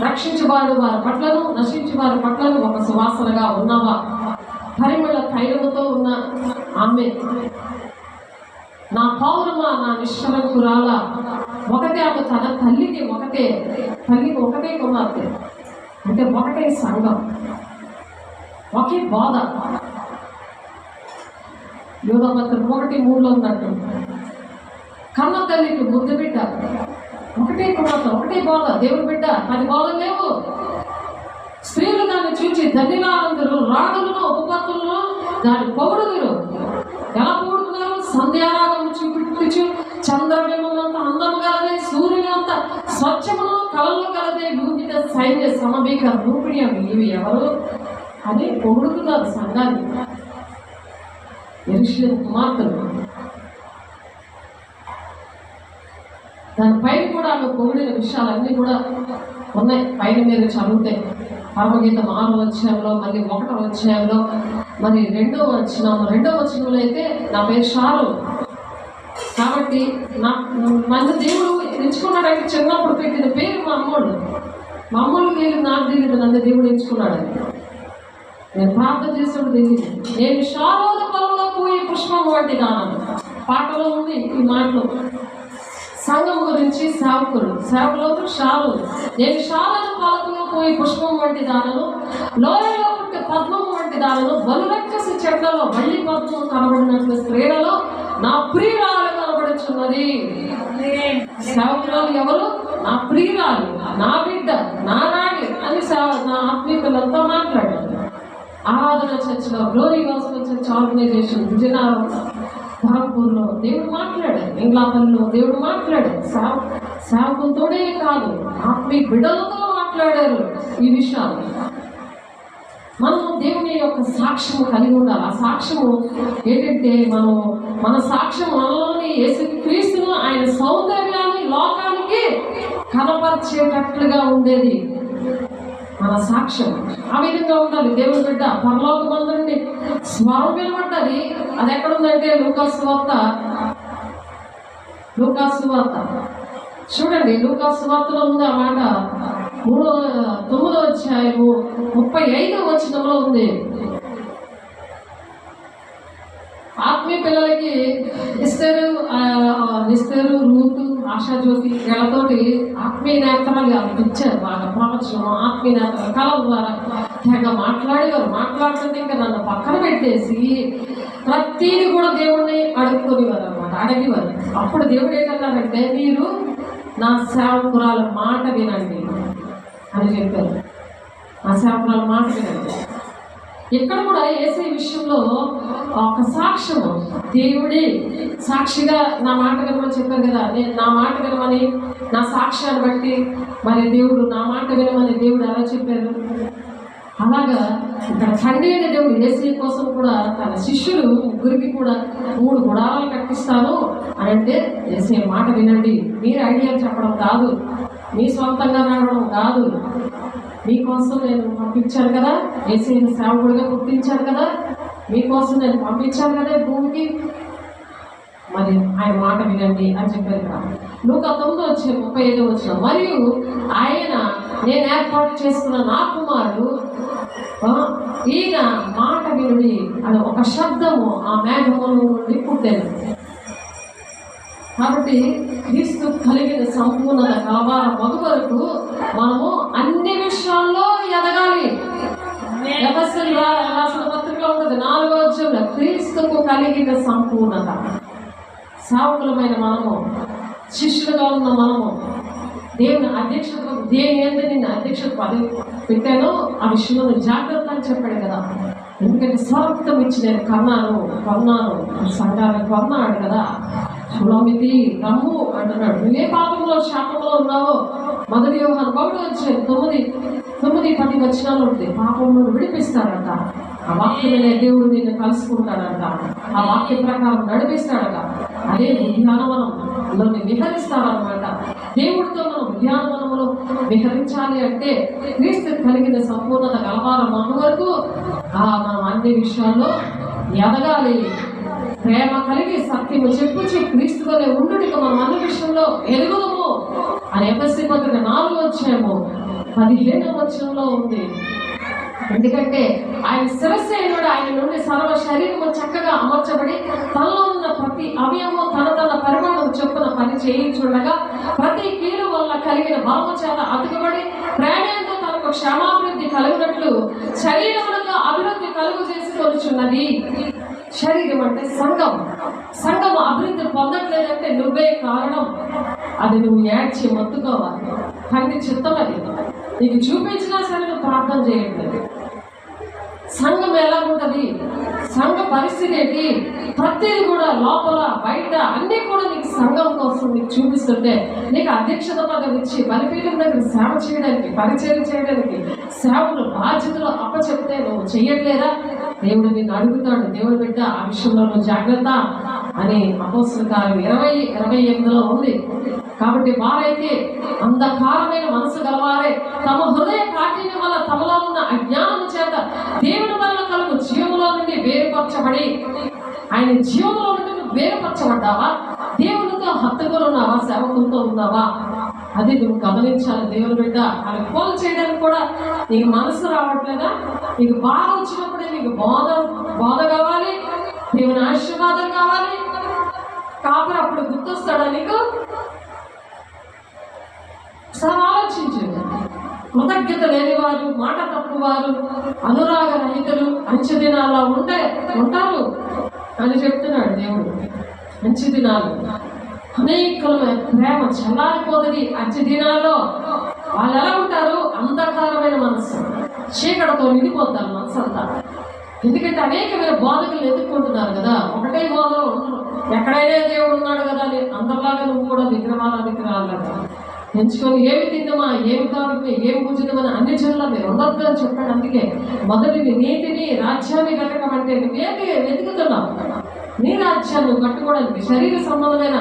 S1: రక్షించబడు వారి పట్లను నశించు వారి పట్లను ఒక సువాసనగా ఉన్నవా, పరిమళ తైలముతో ఉన్న ఆమె నా పౌరమా, నా నిష్కలంకురాల. ఒకటే ఆమె తన తల్లికి ఒకటే కుమార్తె, అంటే ఒకటే సంఘం, ఒకే బాధ. యోధాపత్రిక 1:3 ఉన్నట్టు కన్న తల్లికి ముద్దు బిడ్డ, ఒకటే కుమార్తె, ఒకటే బాధ. దేవుని బిడ్డ 10 బాధలు లేవు. స్త్రీలు దాన్ని చూచి ధన్యులందరూ రాడులను ఉపపత్తులను దాన్ని పొగుడుదురు. ఎలా పొగుడుతున్నారు? సంధ్యారాగము చూపించు చంద్రబింబమంత అందము గలదే, సూర్యునంత స్వచ్ఛమును కళలు గలదే, భూమిత సైన్య సమబీక రూపిణి ఇవి ఎవరు అని పొగుడుతున్నారు సంఘాన్ని. యెరూషలేము కుమార్తెలు. దానిపైన కూడా ఆమె పొగిడిన విషయాలన్నీ కూడా ఉన్నాయి. పైన మీరు చదివితే పరమగీతం 6వ మళ్ళీ 1వ మరి 2వ వచనంలో అయితే నా పేరు షారు కాబట్టి మన దేవుడు ఎంచుకున్నాడంటే చిన్నప్పుడు పెట్టిన పేరు మా అమ్మోళ్ళు వీళ్ళు నాకు తెలియదు, నన్ను దేవుడు ఎంచుకున్నాడు. నేను ప్రార్థన చేసినప్పుడు తెలియదు. నేను షారోద పొలంలో పోయి పుష్పం వంటి దానను. పాటలో ఉంది ఈ మాటలు. సంఘం గురించి సేవకులు షాలు. నేను షారోద పొలంలో పోయి పుష్పం వంటి దానను, లోయలో పుట్టి పద్మము వంటి దానను, బలురక్కసి చెట్లలో బల్లి పద్మము కనబడినట్లు స్త్రీలలో నా ప్రియురాలు కనబడుచున్నది. సేవకురాలు ఎవరు? నా ప్రియురాలు, నా బిడ్డ, నా రాణి అని నా ఆత్మీయులతో మాట్లాడారు. ఆరాధన చర్చిలో, glory gospel church organization Vizianagaram ధర్మపూర్లో దేవుడు మాట్లాడారు. ఇంగ్లాపల్లిలో దేవుడు మాట్లాడారు. సేవకులతోనే కాదు, ఆత్మీయ బిడ్డలతో మాట్లాడారు ఈ విషయాలు. మనము దేవుని యొక్క సాక్ష్యము కలిగి ఉండాలి. ఆ సాక్ష్యము ఏంటంటే మన సాక్ష్యం మనలోని యేసుక్రీస్తును, ఆయన సౌందర్యాన్ని లోకానికి కనపరిచేటట్లుగా ఉండేది మన సాక్ష్యం. ఆ విధంగా ఉండాలి. దేవుని బిడ్డ పరలోకమందుండి స్వరం వినబడ్డది. అది ఎక్కడుందంటే లూకాసు వార్త చూడండి. లూకాసు వార్తలో ఉంది ఆ మాట. 9వ అధ్యాయము 35వ వచనంలో ఉంది. ఆత్మీయ పిల్లలకి ఇస్తారు రూతు, ఆశాజ్యోతి వీళ్ళతోటి ఆత్మీయ నేత్రాలు ఇచ్చారు. బాగా ప్రవచనం, ఆత్మీయ నేత్రాలు కళల ద్వారా తెగ మాట్లాడేవారు. మాట్లాడుతుంటే ఇంకా నన్ను పక్కన పెట్టేసి ప్రతిదీ కూడా దేవుడిని అడుగుకునేవారు అనమాట, అడిగేవారు. అప్పుడు దేవుడు ఏంటన్నారంటే, మీరు నా సేవకురాల మాట వినండి అని చెప్పారు. నా సేవకురాల మాట వినండి. ఇక్కడ కూడా యేసయ్య విషయంలో ఒక సాక్ష్యము, దేవుడి సాక్షిగా నా మాట వినమని చెప్పారు కదా. నేను నా మాట వినమని, నా సాక్ష్యాన్ని బట్టి మరి దేవుడు నా మాట వినమని దేవుడు ఎలా చెప్పారు. అలాగా ఇక్కడ తండ్రి అయిన దేవుడు యేసయ్య కోసం కూడా తన శిష్యులు ముగ్గురికి కూడా 3 గుడారాలు కట్టిస్తాను అని అంటే, యేసయ్య మాట వినండి. మీరు ఐడియాలు చెప్పడం కాదు, మీ సొంతంగా నడవడం కాదు. మీకోసం నేను పంపించాను కదా, యేసయ్యను సేవకుడిగా పుట్టించాను కదా, మీకోసం నేను పంపించాను కదా భూమికి, మరి ఆయన మాట వినండి అని చెప్పారు కదా. లూకా 9:35 వచ్చిన, మరియు ఆయన నేను ఏర్పాటు చేసుకున్న నా కుమారుడు ఈయన మాట వినుడి అని ఒక శబ్దము ఆ మేఘముల నుండి పుట్టాను. కాబట్టి క్రీస్తు కలిగిన సంపూర్ణత కలవాల వరకు మనము అన్ని విషయాల్లో ఎదగాలి. ఎఫెసీయులకు రాసిన పత్రిక ఉంటుంది 4వ అధ్యాయంలో, క్రీస్తుకు కలిగిన సంపూర్ణత. సేవకులమైన మనము, శిష్యులుగా ఉన్న మనము, దేవుని అధ్యక్షత, దేని ఏంటో నిన్ను అధ్యక్షత పదవి పెట్టానో ఆ విషయంలో జాగ్రత్త అని చెప్పాడు కదా. ఎందుకంటే స్వార్థం ఇచ్చి నేను కొన్నాను సంఘాన్ని కొన్నాడు కదా. సులమితి రమ్ము అంటున్నాడు. నువ్వే పాపంలో శాపంలో ఉన్నావో 1 యోహాను 9:10 వచనాలు ఉంటుంది. పాపంలో విడిపిస్తాడంట. ఆ వాక్యమనే దేవుడు నిన్ను కలుసుకుంటాడంట. ఆ వాక్య ప్రకారం నడిపిస్తాడట. అదే ఉద్యానవనంలో విహరిస్తాడనమాట. దేవుడితో మనం ఉద్యానవనంలో విహరించాలి అంటే క్రీస్తు కలిగిన సంపూర్ణత కలవారం వరకు మనం అన్ని విషయాల్లో ఎదగాలి. ప్రేమ కలిగి సత్యము చెప్పుచి క్రీస్తులోనే ఉండుడికి మనం అన్ని విషయంలో ఎదుగుదము అని ఎఫెసీ పత్రిక 4వ అధ్యాయము 15వ వచనంలో ఉంది. ఎందుకంటే ఆయన శిరస్సు అయినవాడు, ఆయన నుండి సర్వ శరీరము చక్కగా అమర్చబడి తనలో ఉన్న ప్రతి అవయవము తన పరిమాణం చొప్పున పని చేయించుండగా ప్రతి కీలు వల్ల కలిగిన బలము చేత అతుకబడి ప్రేమతో తనకు క్షమాభివృద్ధి కలిగినట్లు శరీరములకు అభివృద్ధి కలుగు చేసుకొనుచున్నది. శరీరం అంటే సంఘం అభివృద్ధి పొందట్లేదంటే నువ్వే కారణం. అది నువ్వు ఏడ్చి మొత్తుకోవాలి. తండ్రి చిత్తం అది నీకు చూపించినా సరే నువ్వు ప్రార్థన చేయట్లేదు. సంఘం ఎలా ఉంటుంది, సంఘ పరిస్థితి ఏంటి, ప్రతిదీ కూడా లోపల బయట అన్నీ కూడా నీకు సంఘం కోసం నీకు చూపిస్తుంటే, నీకు అధ్యక్షత పదవి ఇచ్చి బలిపీఠం దగ్గర సేవ చేయడానికి, పరిచయం చేయడానికి సేవలు బాధ్యతలు అప్పచెప్తే నువ్వు చెయ్యట్లేదా? దేవుడు నిన్ను అడుగుతాడు. దేవుడు బిడ్డ ఆ విషయంలో నువ్వు జాగ్రత్త అని అపోస్తలుల కార్యం 20:28లో ఉంది. కాబట్టి వారైతే అంధకారమైన మనసు గలవారే తమ హృదయ కాఠిన్యం వల్ల తమలో ఉన్న అజ్ఞానము చేత దేవుని వల్ల కలుగు జీవములో నుండి వేరుపరచబడి, ఆయన జీవంలో నుండి వేరుపరచబడ్డావా? దేవునితో హత్తుకొని ఉన్నావా? సేవకులతో ఉన్నావా? అది నువ్వు గమనించాలి దేవుని బిడ్డ. అది ఫోన్ చేయడానికి కూడా నీకు మనసు రావట్లేదా? నీకు బాధ వచ్చినప్పుడే నీకు బోధ కావాలి, దేవుని ఆశీర్వాదం కావాలి. కాబట్టి అప్పుడు గుర్తొస్తాడా నీకు? సార్ ఆలోచించు. కృతజ్ఞత లేనివారు, మాట తప్పువారు, అనురాగ రహితులు మంచి దినాల్లో ఉంటారు అని చెప్తున్నాడు దేవుడు. మంచి దినాలు అనేకమైన ప్రేమ చల్లారిపోతుంది. మంచి దినాల్లో వాళ్ళు ఎలా ఉంటారు? అంధకారమైన మనస్సు, చీకటితో నిండిపోతారు మనసు అంతా. ఎందుకంటే అనేకమైన బోధకులు ఎదుర్కొంటున్నారు కదా. ఒకటే బోధలో ఉండరు. ఎక్కడైనా దేవుడు ఉన్నాడు కదా అని అందరిలాగా నువ్వు కూడా విగ్రహారాధికి రాలేదు. ఎంచుకొని ఏమి తిందామా, ఏమి తాగుతామా, ఏమి పూజిద్దామని అన్ని జనుల మీరు ఉండొద్దు అని చెప్పాడు. అందుకే మొదటిని నీతిని, రాజ్యాన్ని కట్టకమంటే నువ్వేంటి వెతుకుతున్నావు? నీ రాజ్యాన్ని కట్టుకోవడానికి శరీర సంబంధమైన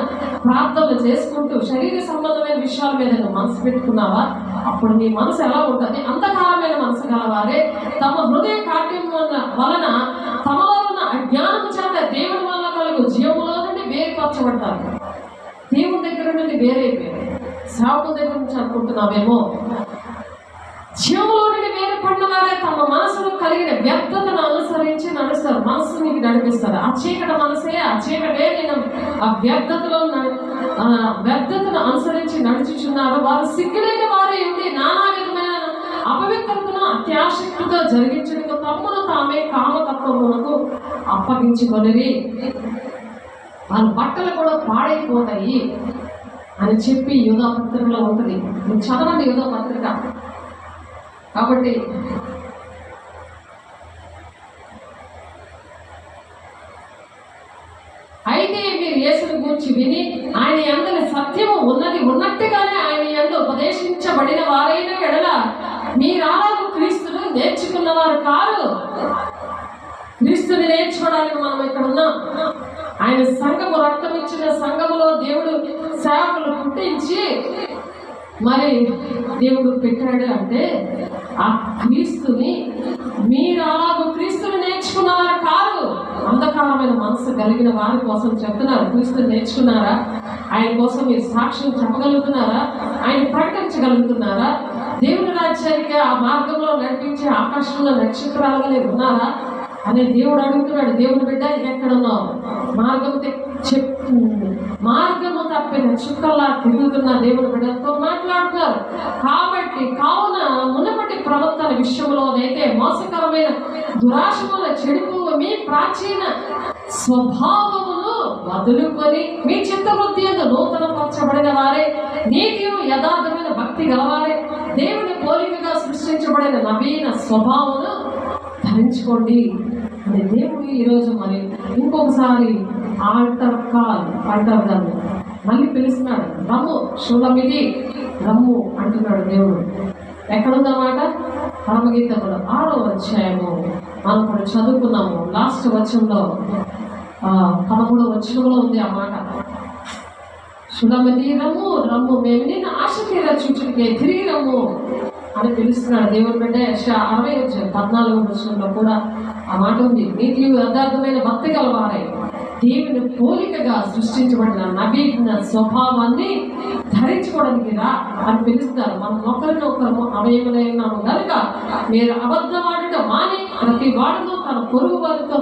S1: ప్రార్థనలు చేసుకుంటూ శరీర సంబంధమైన విషయాల మీద నువ్వు మనసు పెట్టుకున్నావా? అప్పుడు నీ మనసు ఎలా ఉంటుంది? అంధకారమైన మనసు గలవారే తమ హృదయ కాఠిన్యం వలన తమలో ఉన్న అజ్ఞానం చేత దేవుని వల్ల కలుగు జీవంలో నుండి వేరుపరచబడతారు. దేవుని దగ్గర నుండి వేరైపోయారు. సేవకుల దగ్గర నుంచి అనుకుంటున్నావేమో. జీవంలో నుండి వేరుపడిన వారే తమ మనసులో కలిగిన వ్యర్థతను అనుసరించి నడుస్తారు. మనసు నీకు నడిపిస్తారు. ఆ చీకటి మనసే, ఆ చీకటే నేను ఆ వ్యర్థతను అనుసరించి నడుచుచున్నారు. వారు సిగ్గులేని వారే ఉండి నానా విధమైన అపవిత్రతను అత్యాశక్తితో జరిగించడానికి తమ్మును తామే కామతత్వమునకు అప్పగించుకొనిరి. వాళ్ళ బట్టలు కూడా పాడైపోతాయి అని చెప్పి యూదా పత్రికలో ఉంటుంది. మీరు చదవండి యూదా పత్రిక. కాబట్టి అయితే మీరు యేసుని గూర్చి విని ఆయన యందు సత్యము ఉన్నది ఉన్నట్టుగానే ఆయన యందు ఉపదేశించబడిన వారైన ఎడల మీరాలకు క్రీస్తును నేర్చుకున్నవారు కారు. క్రీస్తుని నేర్చుకోవడానికి మనం ఇక్కడ ఉన్నాం. ఆయన సంఘము రక్తం ఇచ్చిన సంఘములో దేవుడు సేవకులు పుట్టించి మరి దేవుడు పెట్టాడు అంటే ఆ క్రీస్తుని మీరు అలాగూ క్రీస్తుని నేర్చుకున్నవారు కాదు. అంధకారమైన మనసు కలిగిన వారి కోసం చెప్తున్నారు. క్రీస్తుని నేర్చుకున్నారా? ఆయన కోసం మీరు సాక్ష్యం చెప్పగలుగుతున్నారా? ఆయన ప్రకటించగలుగుతున్నారా? దేవుని రాజ్యానికి ఆ మార్గంలో నడిపించే ఆకాశంలో నక్షత్రాలుగానే ఉన్నారా అని దేవుడు అడుగుతున్నాడు. దేవుని బిడ్డ ఎక్కడున్నావు? మార్గము తప్పిన చుక్కల్లా తిరుగుతున్న దేవుని బిడ్డలతో మాట్లాడుతున్నారు. కాబట్టి కావున మునుపటి ప్రవర్తన విషయంలోనైతే మోసకరమైన దురాశముల చెడుపు మీ ప్రాచీన స్వభావమును వదులుకొని మీ చిత్తవృత్తి యందు నూతన పరచబడిన వారే నీతి యథార్థమైన భక్తి గలవారే దేవుని పోలికగా సృష్టించబడిన నవీన స్వభావమును ధరించుకోండి అని దేవుడు ఈరోజు మరి ఇంకొకసారి ఆల్టర్ కాల్ అంటారు దాన్ని మళ్ళీ పిలుస్తున్నాడు. రమ్ము షులమిది రమ్ము అంటున్నాడు దేవుడు. ఎక్కడుందన్నమాట? పరమగీతంలో 6వ అధ్యాయము మనం ఇప్పుడు చదువుకున్నాము. లాస్ట్ వచనంలో 13వ వచనంలో ఉంది ఆ మాట. షులమిది రమ్ము రమ్ము మేము నిన్ను ఆశ తీరచుచుకే తిరిగి రమ్ము అని పిలుస్తున్నాడు దేవుని బిడ్డ. 60:14 వచనంలో కూడా ఆ మాట ఉంది. నీతి యథార్థమైన భక్తి గలవారై దేవుని పోలికగా సృష్టించబడిన నవీన స్వభావాన్ని ధరించుకోవడానికి రా అని పిలుస్తారు. మనం ఒకరినొకరు అవయములైనాము కనుక మీరు అబద్ధమాడుట మాని ప్రతి వాడితో తన పొరుగు వారితో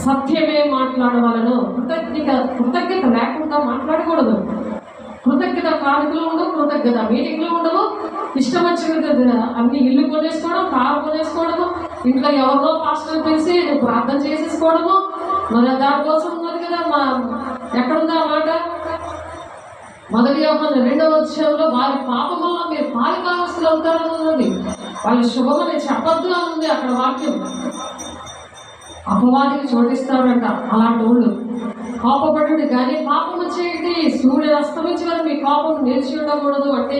S1: సత్యమే మాట్లాడవలను. కృతజ్ఞత లేకుండా మాట్లాడకూడదు. కృతజ్ఞత కానుకలు ఉండవు, కృతజ్ఞత మీటింగ్లు ఉండవు. ఇష్టం వచ్చిన అన్ని ఇల్లు కొనేసుకోవడం, కారు కొనేసుకోవడము, ఇంట్లో ఎవరినో పాస్టర్ పిలిచి ప్రార్థన చేసేసుకోవడము. మరి దానికోసం ఉన్నది కదా. ఎక్కడుందా మాట? 1 యోహాను 2వ అధ్యాయంలో వారి పాపముల్లో మీరు పాలిభాగస్తులు అవుతారని ఉన్నది. వాళ్ళు శుభమని చెప్పొద్దు అని ఉంది అక్కడ వాక్యం. అపవాదికి చోటిస్తాడంట అలాంటి వాళ్ళు. కోపపడు కానీ పాపము చేయండి. సూర్యుడు అస్తమించి వరకు మీ కోపం నిలిచి ఉండకూడదు. అంటే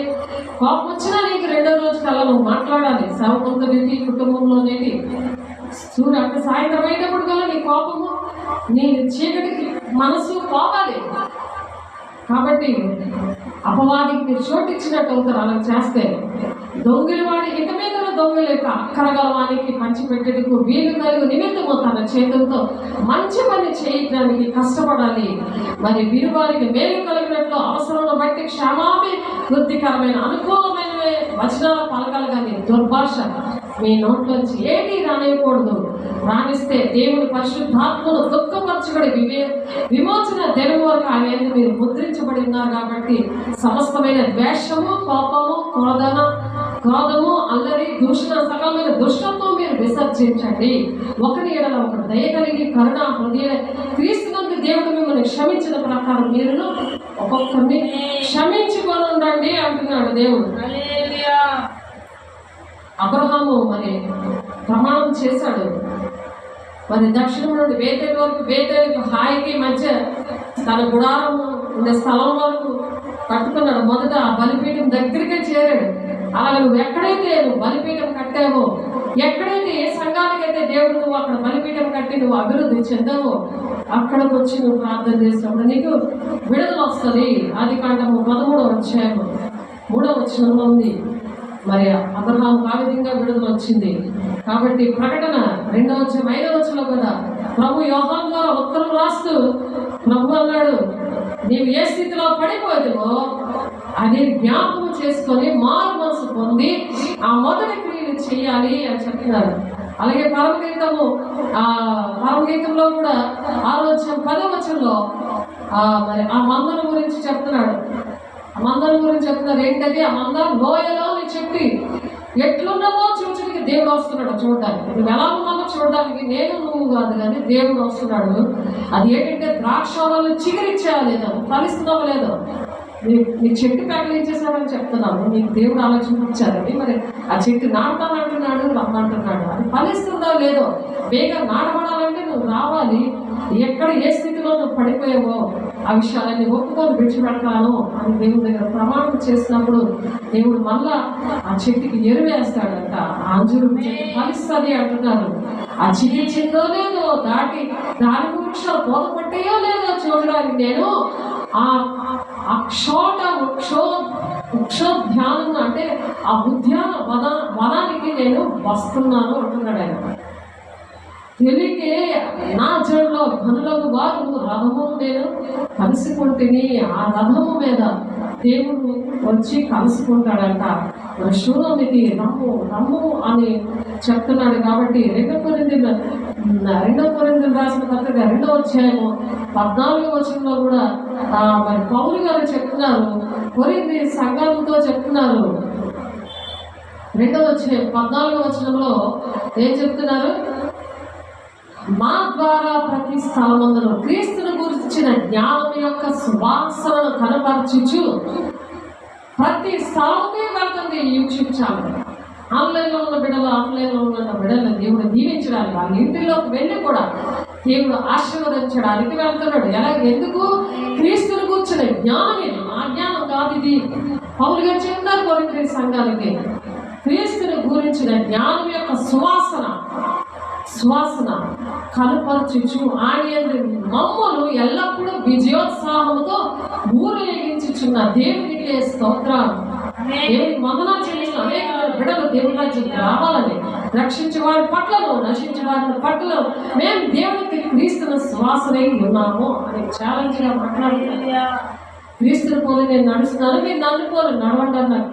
S1: కోపం వచ్చినా నీకు 2వ రోజు కల్లా నువ్వు మాట్లాడాలి. సేవకులతోనేటి, కుటుంబంలోనేటి. సూర్యుడు అంటే సాయంత్రం అయినప్పుడు కల్లా నీ కోపము, నీ చీకటికి మనసు పోవాలి. కాబట్టి అపవాదికి మీరు చోటిచ్చినట్టు అవుతారు అలా చేస్తే. దొంగిలి వాడి ఇక మీద దొంగల యొక్క అక్కరగలవానికి పంచిపెట్టేందుకు వీలు కలిగి నిమిత్తము తన చేతులతో మంచి పని చేయడానికి కష్టపడాలి. మరి వీరువారికి మేలు కలిగినట్లు అవసరంలో బట్టి క్షేమాభి వృద్ధికరమైన అనుకూలమైన వచనాల పలకాలు కానీ దుర్భాష మీ నోట్లోంచి ఏది రానివ్వకూడదు. రాణిస్తే దేవుని పరిశుద్ధాత్మను దుఃఖపరచబడి విమోచన దినం వరకు ఆయన మీరు ముద్రించబడి ఉన్నారు. కాబట్టి సమస్తమైన ద్వేషము, కోపము, క్రోధము, అల్లరి, దూషణ, సకలమైన దుష్టత్వం మీరు విసర్జించండి. ఒకరి ఎడల ఒకరు దయ కలిగి కరుణ హృదయ క్రీస్తునందు దేవుడు మిమ్మల్ని క్షమించిన ప్రకారం మీరు ఒక్కొక్కరిని క్షమించుకొని ఉండండి అంటున్నాడు దేవుడు. అబ్రహాము మరి ప్రమాణం చేశాడు. మరి దక్షిణం నుండి బేతేలు వరకు, బేతేలుకు హాయికి మధ్య తన గుడారం ఉండే స్థలం వరకు కట్టుకున్నాడు. మొదట బలిపీఠం దగ్గరికే చేరాడు. అలాగే నువ్వు ఎక్కడైతే నువ్వు బలిపీఠం కట్టావో, ఎక్కడైతే ఏ సంఘానికైతే దేవుడు నువ్వు అక్కడ బలిపీఠం కట్టి నువ్వు అభివృద్ధి చెందావో అక్కడికి వచ్చి నువ్వు ప్రార్థన చేసినప్పుడు నీకు విడుదల వస్తుంది. ఆదికాండము 13వ అధ్యాయము 3వ వచనంలో ఉంది. మరి అబ్రహాము ఆ విధంగా విడుదల వచ్చింది. కాబట్టి ప్రకటన 2వ అధ్యాయం 5వ వచనంలో కూడా ప్రభు యోహాను ద్వారా ఉత్తరం రాస్తూ ప్రభు అన్నాడు, నీవు ఏ స్థితిలో పడిపోయావో అది జ్ఞాపకం చేసుకొని మారు మనసు పొంది ఆ మొదటి క్రియలు చేయాలి అని చెప్తున్నారు. అలాగే పరమగీతంలో కూడా 6వ అధ్యాయం 10వ వచనంలో మరి ఆ మందను గురించి చెప్తున్నాడు. ఆ మందను గురించి చెప్తున్నారు. ఏంటది? ఆ మందం లోయలో చెప్పి ఎట్లున్నామో చూచడానికి దేవుడు వస్తున్నాడు చూడడానికి. నువ్వు ఎలా ఉన్నామో చూడడానికి నేను నువ్వు కాదు కానీ దేవుడు వస్తున్నాడు. అది ఏంటంటే ద్రాక్షాలను చిగురిచ్చేయలేదో, ఫలిస్తున్నావు లేదో, నీ చెట్టు ప్యాకలు ఇచ్చేసాడని చెప్తున్నాను. నీకు దేవుడు ఆలోచించారని. మరి ఆ చెట్టు నాటుతానంటున్నాడు, రమ్మంటున్నాడు. అది ఫలిస్తుందో లేదో, వేగంగా నాటబడాలంటే నువ్వు రావాలి. ఎక్కడ ఏ స్థితిలో నువ్వు పడిపోయావో ఆ విషయాలన్నీ ఒప్పుకొని విడిచిపెడతాను అని దేవుడి దగ్గర ప్రమాణం చేసినప్పుడు దేవుడు మళ్ళా ఆ చెట్టుకి ఎరువేస్తాడంట. ఆ అంజూరు చెట్టు ఫలిస్తుంది అంటున్నారు. ఆ చికిత్సిందో లేదో, దాని వృక్షాలు బోధపట్టేయో లేదో చూడడానికి నేను ఆ వృక్షోద్యానం అంటే ఆ ఉద్యాన వనానికి నేను వస్తున్నాను అంటున్నాడు ఆయన. తెలికే నా జడలో ఘనులకు వారు రథము నేను కలుసుకుంటుని ఆ రథము మీద దేవుడు వచ్చి కలుసుకుంటాడంట. మరి శూన్యకి రమ్ము అని చెప్తున్నాడు. కాబట్టి 2 కొరింథీయులకు రాసిన పత్రిక 2వ అధ్యాయము 14వ వచనంలో కూడా మరి పౌలు గారు చెప్తున్నారు, కొరింథీ సంఘంతో చెప్తున్నారు. 2వ అధ్యాయం 14వ వచనంలో ఏం చెప్తున్నారు? మా ద్వారా ప్రతి స్థలమందును క్రీస్తును గురించిన జ్ఞానం యొక్క సువాసనను కనపరచుచు ప్రతి స్థలంకే వెళ్తుంది యూట్యూబ్ ఛానల్. ఆన్లైన్లో ఉన్న బిడ్డలు, ఆఫ్లైన్లో ఉన్న బిడ్డలను దేవుడు దీవించడానికి, వాళ్ళ ఇంటిలోకి వెళ్ళి కూడా దేవుడు ఆశీర్వదించడానికి వెళ్తున్నాడు. ఎందుకు? క్రీస్తును కూర్చునే జ్ఞానం ఇది. ఆ జ్ఞానం కాదు ఇది. పౌలు గారు చెప్తారు కొరింథీ సంఘాలకి, క్రీస్తుని గురించిన జ్ఞానం యొక్క సువాసన కనపరచుచు ఆయన మమ్మను ఎల్లప్పుడూ విజయోత్సాహంతో ఊరేగించుచున్న దేవునికి స్తోత్రాలు. దేవుని వందనాలు చెల్లిస్తూ అనేక బిడ్డలు దేవుని రాజ్యానికి రావాలని, రక్షించే వారి పట్లను, నశించే వారి పట్ల మేము దేవునికి క్రీస్తును సువాసనై ఉన్నాము అని ఛాలెంజ్గా మాట్లాడుతున్నారు. క్రీస్తుని పోలి నేను నడుస్తున్నాను, మీరు నన్ను పోలి నడవండి అన్నారు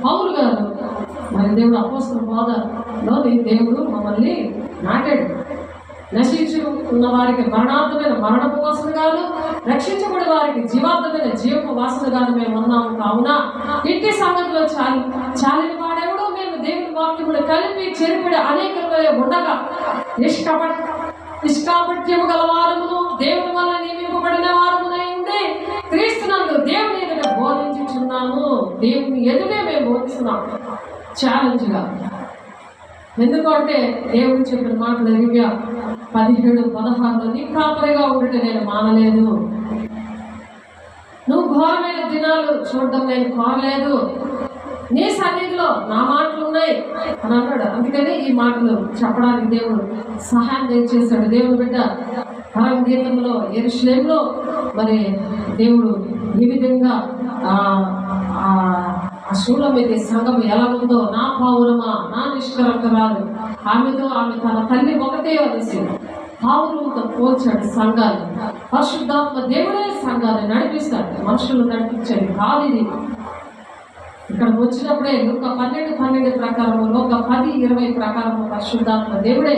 S1: పౌలు గారు. మరి దేవుడు అపోస్తల బోధలో దేవుడు మమ్మల్ని నాటాడు. నశించి ఉన్న వారికి మరణార్థమైన మరణపు వాసన కాదు, రక్షించబడి వారికి జీవార్థమైన జీవపు వాసన కాదు మేము ఉన్నాము. కావున ఇంటి సంగతిలో చాలిన వాడెవడో మేము దేవుని వాక్యములు కలిపి చెరిపడి అనేకంగా ఉండగా నిష్కాపట్యము గల వారమును దేవుని వల్ల నియమింపబడిన వారమునైంది క్రీస్తునందు దేవుని ఎదుట బోధించుచున్నాము. దేవుని ఎదుటే మేము బోధిస్తున్నాము ఛాలెంజ్గా. ఎందుకంటే దేవుడు చెప్పిన మాటలు ఇర్మియా 17:16 నీ కాపరిగా ఉంటే నేను మానలేదు, నువ్వు ఘోరమైన దినాలు చూడడం నేను కోరలేదు, నీ సన్నిధిలో నా మాటలు ఉన్నాయి అని అన్నాడు. అందుకని ఈ మాటలు చెప్పడానికి దేవుడు సహాయం దయచేశాడు. దేవుడు బిడ్డ పరమగీతంలో యెరూషలేములో మరి దేవుడు ఈ విధంగా ఆ ఆ షూలమ్మితి సంఘం ఎలా ఉందో, నా పావురమా, నా నిష్కలంకరాలు, ఆమెతో ఆమె తన తల్లి ఒకటే అనేసి పావురంతో పోల్చాడు సంఘాన్ని. పరిశుద్ధాత్మ దేవుడే సంఘాన్ని నడిపిస్తాడు, మనుషులు నడిపించాడు కాదు. ఇది ఇక్కడికి వచ్చినప్పుడే ఒక 12 ప్రకారము, ఒక 10-20 ప్రకారము పరిశుద్ధాత్మ దేవుడే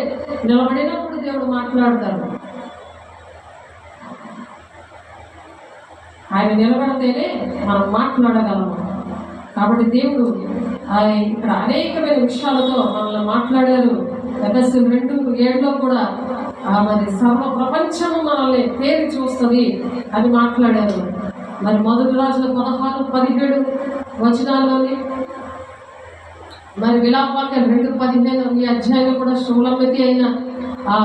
S1: నిలబడినప్పుడు దేవుడు మాట్లాడతాడు. ఆయన నిలబడితేనే మనం మాట్లాడగలము. కాబట్టి దేవుడు ఇక్కడ అనేకమైన విషయాలతో మనల్ని మాట్లాడారు. ఎఫెసీ 2:7 కూడా మరి సర్వ ప్రపంచము మనల్ని తేరి చూస్తుంది అని మాట్లాడారు. మరి మొదటి రాజుల 16-17 వచనాల్లోని మరి విలాపవాక్యం 2:15 ఈ అధ్యాయంలో కూడా షూలమ్మితి అయిన ఆ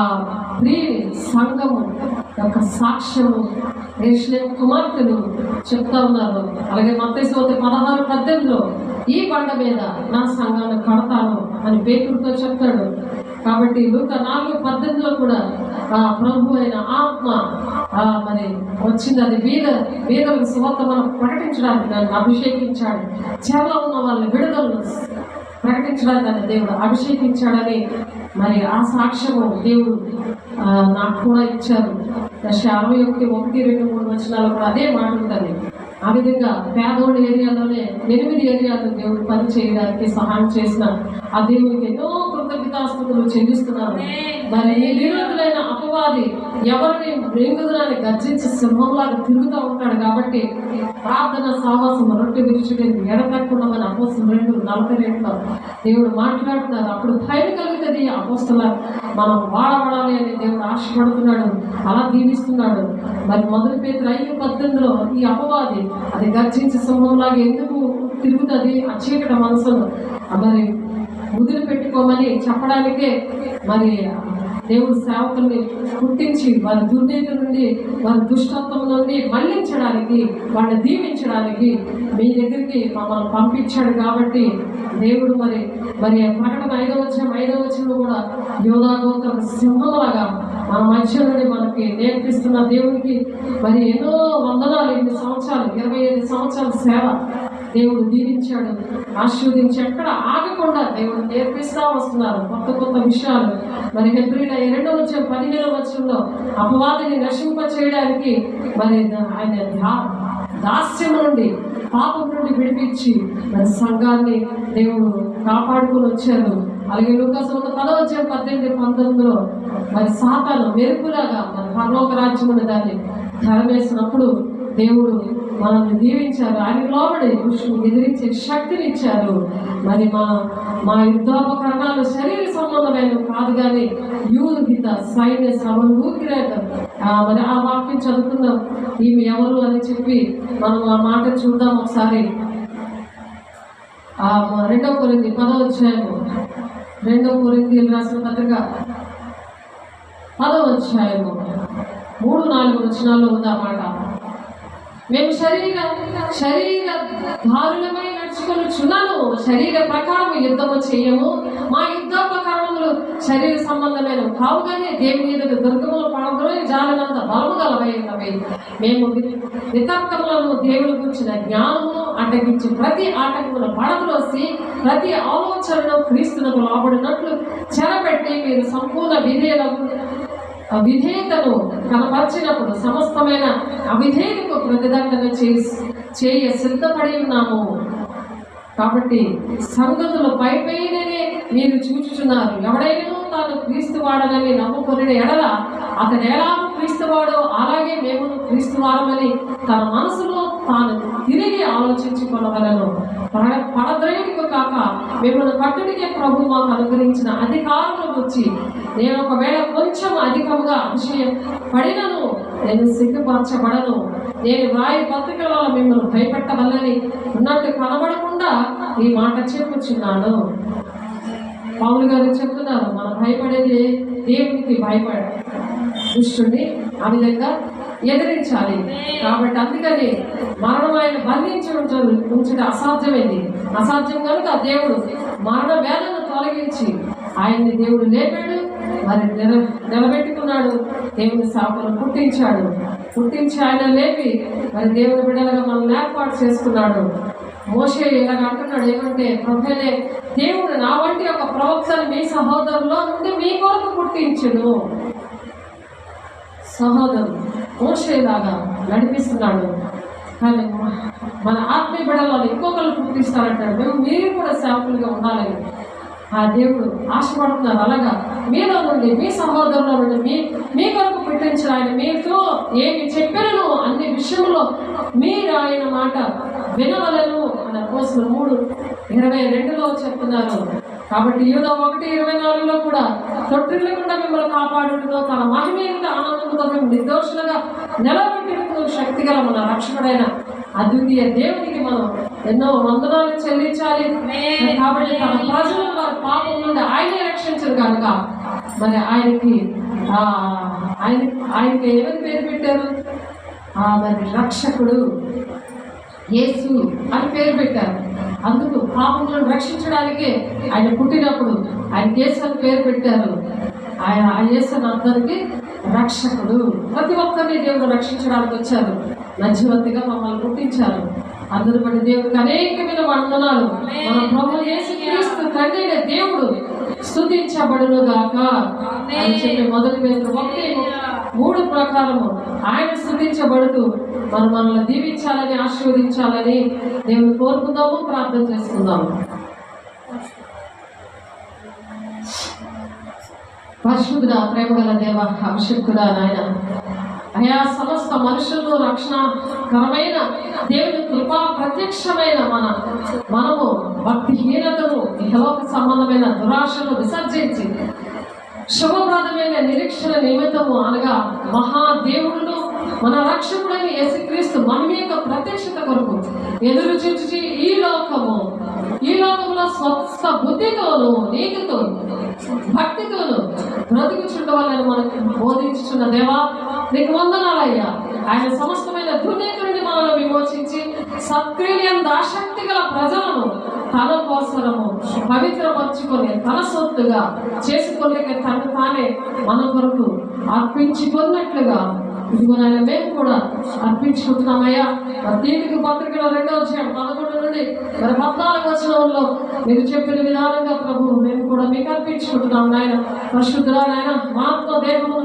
S1: ప్రియుని సంఘము యొక్క సాక్ష్యము యెరూషలేము కుమార్తెలు చెప్తా ఉన్నారు. అలాగే మత్తయి సువార్త 16:18 ఈ బండ మీద నా సంఘాన్ని కడతాను అని పేతురుతో చెప్తాడు. కాబట్టి లూకా 4:18 కూడా ప్రభు అయిన ఆత్మ మరి వచ్చింది. అది వీధులకు సువార్త మనం ప్రకటించడానికి దాన్ని అభిషేకించాడు. చెరలో ఉన్న వాళ్ళని విడుదలను ప్రకటించడానికి దాన్ని దేవుడు అభిషేకించాడని మరి ఆ సాక్ష్యము దేవుడు నాకు కూడా ఇచ్చారు. 61:1-2-3 వచనాలు కూడా అదే మాట ఉంటుంది. ఆ విధంగా పేదోడి ఏరియాలోనే 8 ఏరియాలు దేవుడు పని చేయడానికి సహాయం చేసిన ఆ దేవునికి ఎన్నో కృతజ్ఞతాస్తుతులు చెల్లిస్తున్నారు. మరి ఈ విరోధులైన అపవాది ఎవరిని మృంగుదునని గర్జించి సింహంలాగా తిరుగుతూ ఉంటాడు. కాబట్టి ప్రార్థన సావాసం రొట్టె విరుచుకుని ఎడతెక్కకుండామని అపోస్తలులు 2:42 దేవుడు మాట్లాడుతున్నారు. అప్పుడు భయం కలుగుతుంది. అపోస్తల మనం వాడబడాలి అని దేవుడు ఆశపడుతున్నాడు, అలా దీవిస్తున్నాడు. మరి మొదటి పేతురు 5:18 ఈ అపవాది అది గర్జించి సింహంలాగా ఎందుకు తిరుగుతుంది, ఆ చీకటి మనసును మరి ముదులు పెట్టుకోమని చెప్పడానికే మరి దేవుడు సేవకుల్ని పుట్టించి వారి దుర్నీతి నుండి, వారి దుష్టత్వం నుండి మళ్లించడానికి, వాళ్ళని దీవించడానికి మీ దగ్గరికి మమ్మల్ని పంపించాడు. కాబట్టి దేవుడు మరి ప్రకటన 5వ వచనంలో కూడా యోధా గోత్ర సింహంలాగా మన మధ్య నుండి మనకి నేర్పిస్తున్న దేవునికి మరి ఎన్నో వందనాలు. 25 సంవత్సరాల సేవ దేవుడు దీవించాడు, ఆశీర్వదించి ఎక్కడ ఆగకుండా దేవుడు నేర్పిస్తూ వస్తున్నారు కొత్త విషయాలు. మరి హెబ్రీయుల 2:15 వచనంలో అపవాదిని నశింప చేయడానికి మరి ఆయన దాస్యం నుండి, పాపం నుండి విడిపించి మరి సంఘాన్ని దేవుడు కాపాడుకుని వచ్చారు. అలాగే లూకా సువార్త 10:18-19 మరి సాతాను మెరుపులాగా మరి పరలోక రాజ్యమును దాన్ని ధరవేసినప్పుడు దేవుడు మనల్ని దీవించారు. ఆయన లోబడి దుష్టుని ఎదిరించే శక్తిని ఇచ్చారు. మరి మా యుద్ధోపకరణాలు శరీర సంబంధమైనవి కాదు, కానీ యూహిత సైన్య శ్రమను ఊకిరేట. మరి ఆ వాక్యం చదువుకుందాం. ఈమె ఎవరు అని చెప్పి మనం ఆ మాట చూద్దాం ఒకసారి. 2 కొరింథీ 10వ అధ్యాయము, 2 కొరింథీయులు రాసిన పత్రిక 10వ అధ్యాయము 3-4 వచనాల్లో ఉంది ఆ మాట. మేము శరీరధారులమై నడుచుకొనుచున్నాను, శరీర ప్రకారం యుద్ధము చేయము. మా యుద్ధోపకరణములు శరీర సంబంధమైన కావు, కానీ దేవుని ఎదుట దుర్గములు పడద్రోని జాలనంత బలము గలవై ఉన్నవి. మేము వితర్కములను దేవుని గురించిన జ్ఞానమును అడ్డగించి ప్రతి ఆటంకమును పడద్రోసి ప్రతి ఆలోచనను క్రీస్తునకు లోబడినట్లు చెరపెట్టి మీరు సంపూర్ణ విధేయతను కనపరిచినప్పుడు సమస్తమైన అవిధేయతకు ప్రతిదండన చేయ సిద్ధపడి ఉన్నాము. కాబట్టి సంగతులు పైపైననే మీరు చూచుచున్నారు. ఎవడైనా తాను క్రీస్తు వాడనని నమ్ముకునే ఎడల అతడు ఎలాగో క్రీస్తువాడో అలాగే మేము క్రీస్తువారమని తన మనసులో తాను తిరిగి ఆలోచించుకొనగలను. పడద్రోయుడికి కాక మిమ్మల్ని కట్టుడికే ప్రభు మాకు అనుగ్రహించిన అధికారంలో వచ్చి నేను ఒకవేళ కొంచెం అధికంగా అతిశయపడినను నేను సిగ్గుపరచబడను. నేను వ్రాయి పత్రికల వల్ల మిమ్మల్ని భయపెట్టవల్లని ఉన్నట్టు కనబడకుండా ఈ మాట చెప్పుచున్నాను. పౌలు గారు చెప్తున్నారు, మనం భయపడేది దేవునికి భయపడ దుష్టుని ఆ విధంగా ఎదిరించాలి. కాబట్టి అందుకని మరణం ఆయన బంధించి ఉంచడం అసాధ్యం కనుక దేవుడు మరణ వేదనను తొలగించి ఆయన్ని దేవుడు లేపాడు, మరి నిలబెట్టుకున్నాడు. దేవుని సేవకులను పుట్టించి ఆయన లేపి మరి దేవుని బిడ్డలుగా మనల్ని ఏర్పాటు చేసుకున్నాడు. మోషే ఇలాగ అంటున్నాడు ఏమంటే, ప్రభువే దేవుడు నా వంటి ఒక ప్రవక్తను మీ సహోదరులో నుండి మీ కొరకు పుట్టించును. సహోదరు మోషేలాగా నడిపిస్తున్నాడు. కానీ మన ఆత్మీయ బిడ్డల్లో ఇంకొకరు పుట్టిస్తారంటాడు. మీరు కూడా సేవకులుగా ఉండాలని ఆ దేవుడు ఆశపడుతున్నారు. అలాగా మీలో నుండి మీ సహోదరుల నుండి మీ కొరకు పుట్టించిన ఆయన మీతో ఏమి చెప్పినను అన్ని విషయంలో మీరు ఆయన మాట వినవలను అని అపోస్తలుల 3:22 చెప్తున్నారు. కాబట్టి యూదా 1:24 కూడా తొట్టిల్లకుండా మిమ్మల్ని కాపాడుతో తన మహిమేంత ఆనందంతో మేము నిర్దోషులుగా నిలబెట్టుకున్న శక్తి గల మన రక్షకుడైన అద్వితీయ దేవునికి మనం ఎన్నో వందనాలు చెల్లించాలి. కాబట్టి తన ప్రజలు వారి పాపం నుండి ఆయనే రక్షించరు కనుక మరి ఆయనకి ఎవరి పేరు పెట్టారు? మరి రక్షకుడు యేసు అని పేరు పెట్టారు. అందుకు పాపములను రక్షించడానికే ఆయన పుట్టినప్పుడు ఆయన యేసు అని పేరు పెట్టారు. ఆయన ఆ యేసు అర్థానికి రక్షకుడు. ప్రతి ఒక్కరిని దేవుడు రక్షించడానికి వచ్చారు. మధ్యవర్తిగా మమ్మల్ని పుట్టించారు. అందరూ బట్టి దేవుడికి అనేకమైన వందనాలు. మన ప్రభు యేసుక్రీస్తు తండ్రి దేవుడు స్తుతించబడును గాక అని చెప్పి మొదటి పేతురు 1:3 ప్రకారము ఆయన స్తుతించబడుతూ మనల్ని దీవించాలని ఆశీర్వదించాలని దేవుని కోరుకుందాము, ప్రార్థన చేసుకుందాము. పరిశుద్ధుడా, ప్రేమగల దేవ, అభిషేకుడా నాయన, అయా సమస్త మనుషుల్లో రక్షణకరమైన దేవుని కృపా ప్రత్యక్షమైన మనము భక్తిహీనతను, ఇహలోక సంబంధమైన దురాశను విసర్జించి శుభప్రదమైన నిరీక్షణ నిమిత్తము అనగా మహాదేవుడును మన రక్షకుడైన యేసుక్రీస్తు మహిమ యొక్క ప్రత్యక్షత కొరకు ఎదురు చూచి ఈ లోకంలో స్వస్థ బుద్ధితోను, నీతితోను, భక్తితోను బ్రతుకుచుండవాలని మనకు బోధించుచున్న దేవా నీకు వందనాలయ్యా. ఆయన సమస్తమైన దుర్నీతి నుండి మనల్ని విమోచించి సత్క్రియలందు ఆసక్తి గల ప్రజలను తన కోసరము పవిత్రపరచుకొని తన సొత్తుగా చేసుకునే తను తానే మన కొరకు అర్పించుకున్నట్లుగా ఇదిగో నాయన మేము కూడా అర్పించుకుంటున్నామయ్యా. దీనికి పత్రికలో 2:11 నుండి మరి 14 మీరు చెప్పిన విధానంగా ప్రభు మేము కూడా మీకు అర్పించుకుంటున్నాం నాయన. పరిశుద్ధుడా నాయన, మాత్మ దేహము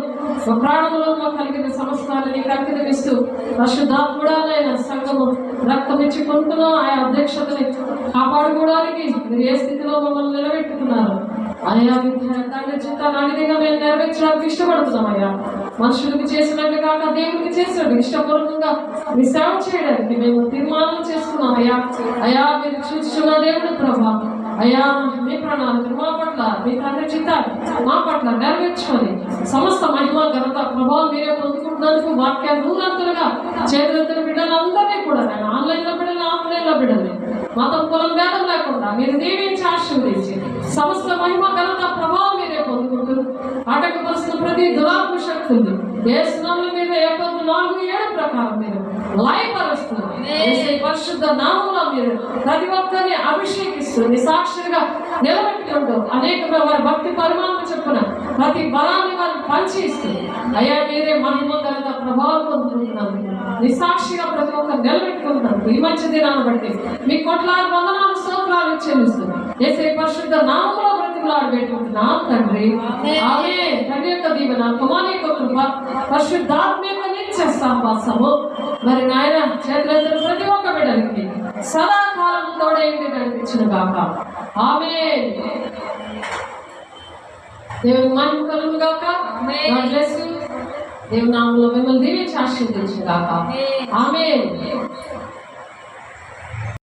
S1: ప్రాణములో కలిగిన సమస్తాన్ని నీకు అంకితమిస్తూ పరిశుద్ధాత్ముడా నాయన సంఘము రక్తం ఇచ్చుకుంటున్నాం. ఆయా అధ్యక్షతని కాపాడుకోవడానికి మీరు ఏ స్థితిలో మమ్మల్ని నిలబెట్టుకున్నారు అయ్యా, తండ్రి చిత్తాన్ని అడిగిగా మేము నెరవేర్చడానికి ఇష్టపడుతున్నామయ్యా. మనుషులకు చేసినట్టు కాక దేవుడికి చేసినట్టు ఇష్టపూర్వకంగా మీ సేవ చేయడానికి మేము తీర్మానం చేసుకున్నాం అయ్యా. అయ్యా మీరు చూస్తున్న దేవుడు ప్రభా, అయ్యా మీ ప్రణాళిక మా పట్ల, మీ తండ్రి చిత్తాన్ని మా పట్ల నెరవేర్చుకొని సమస్త మహిమ ఘనత ప్రభావం మీరే పొందుకుంటున్నందుకు వాక్యాలు నూరంతులుగా చేతులెత్తిన బిడ్డలందరినీ కూడా నేను ఆన్లైన్లో బిడ్డలు, ఆఫ్లైన్లో బిడ్డలు మతం కులం భేదం లేకుండా మీరు దీవించి ఆశీర్వదించి సమస్త మహిమ ఘనత ప్రభావం మీరే పొందుకుంటూ ఆటంకపరుస్తున్న ప్రతి దురాత్మ శక్తులు ఏ స్నామంలో మీద 4:7 ప్రకారం మీరు లయపరుస్తున్నారు. పరిశుద్ధ నామంలో మీరు ప్రతి ఒక్కరిని అభిషేకిస్తూ నిసాక్షిగా నిలబెట్టుకుంటూ అనేక వారి భక్తి పరిమాణం చెప్పున ప్రతి బలాన్ని వారిని పంచి ఇస్తూ అయ్యా మీరే మహిమ ఘనత ప్రభావం పొందుకుంటున్నారు. నిసాక్షిగా ప్రతి ఒక్కరు నిలబెట్టుకుంటున్నారు. ఈ మంచి దినాన్ని బట్టి మీ కోట్లాది వందనాలు స్తోత్రాలు చెల్లిస్తుంది. యేసయ్య పరిశుద్ధ నామంలో బ్రతిమలాడి పెట్టుకుంటున్నాం తండ్రి. ఆమేన్. తండ్రి యొక్క దీవెన, కుమారుని యొక్క కృప, పరిశుద్ధాత్మ యొక్క నిత్య సహవాసము మరి నాయన చేతులందరూ ప్రతి ఒక్క బిడ్డలకి సదాకాలం తోడేంటి నడిపించును గాక. ఆమేన్. దేవుని మహిమ కలుగును గాక. God bless you. దేవుని నామములో మిమ్మల్ని దీవించి ఆశీర్వదించును గాక. ఆమేన్.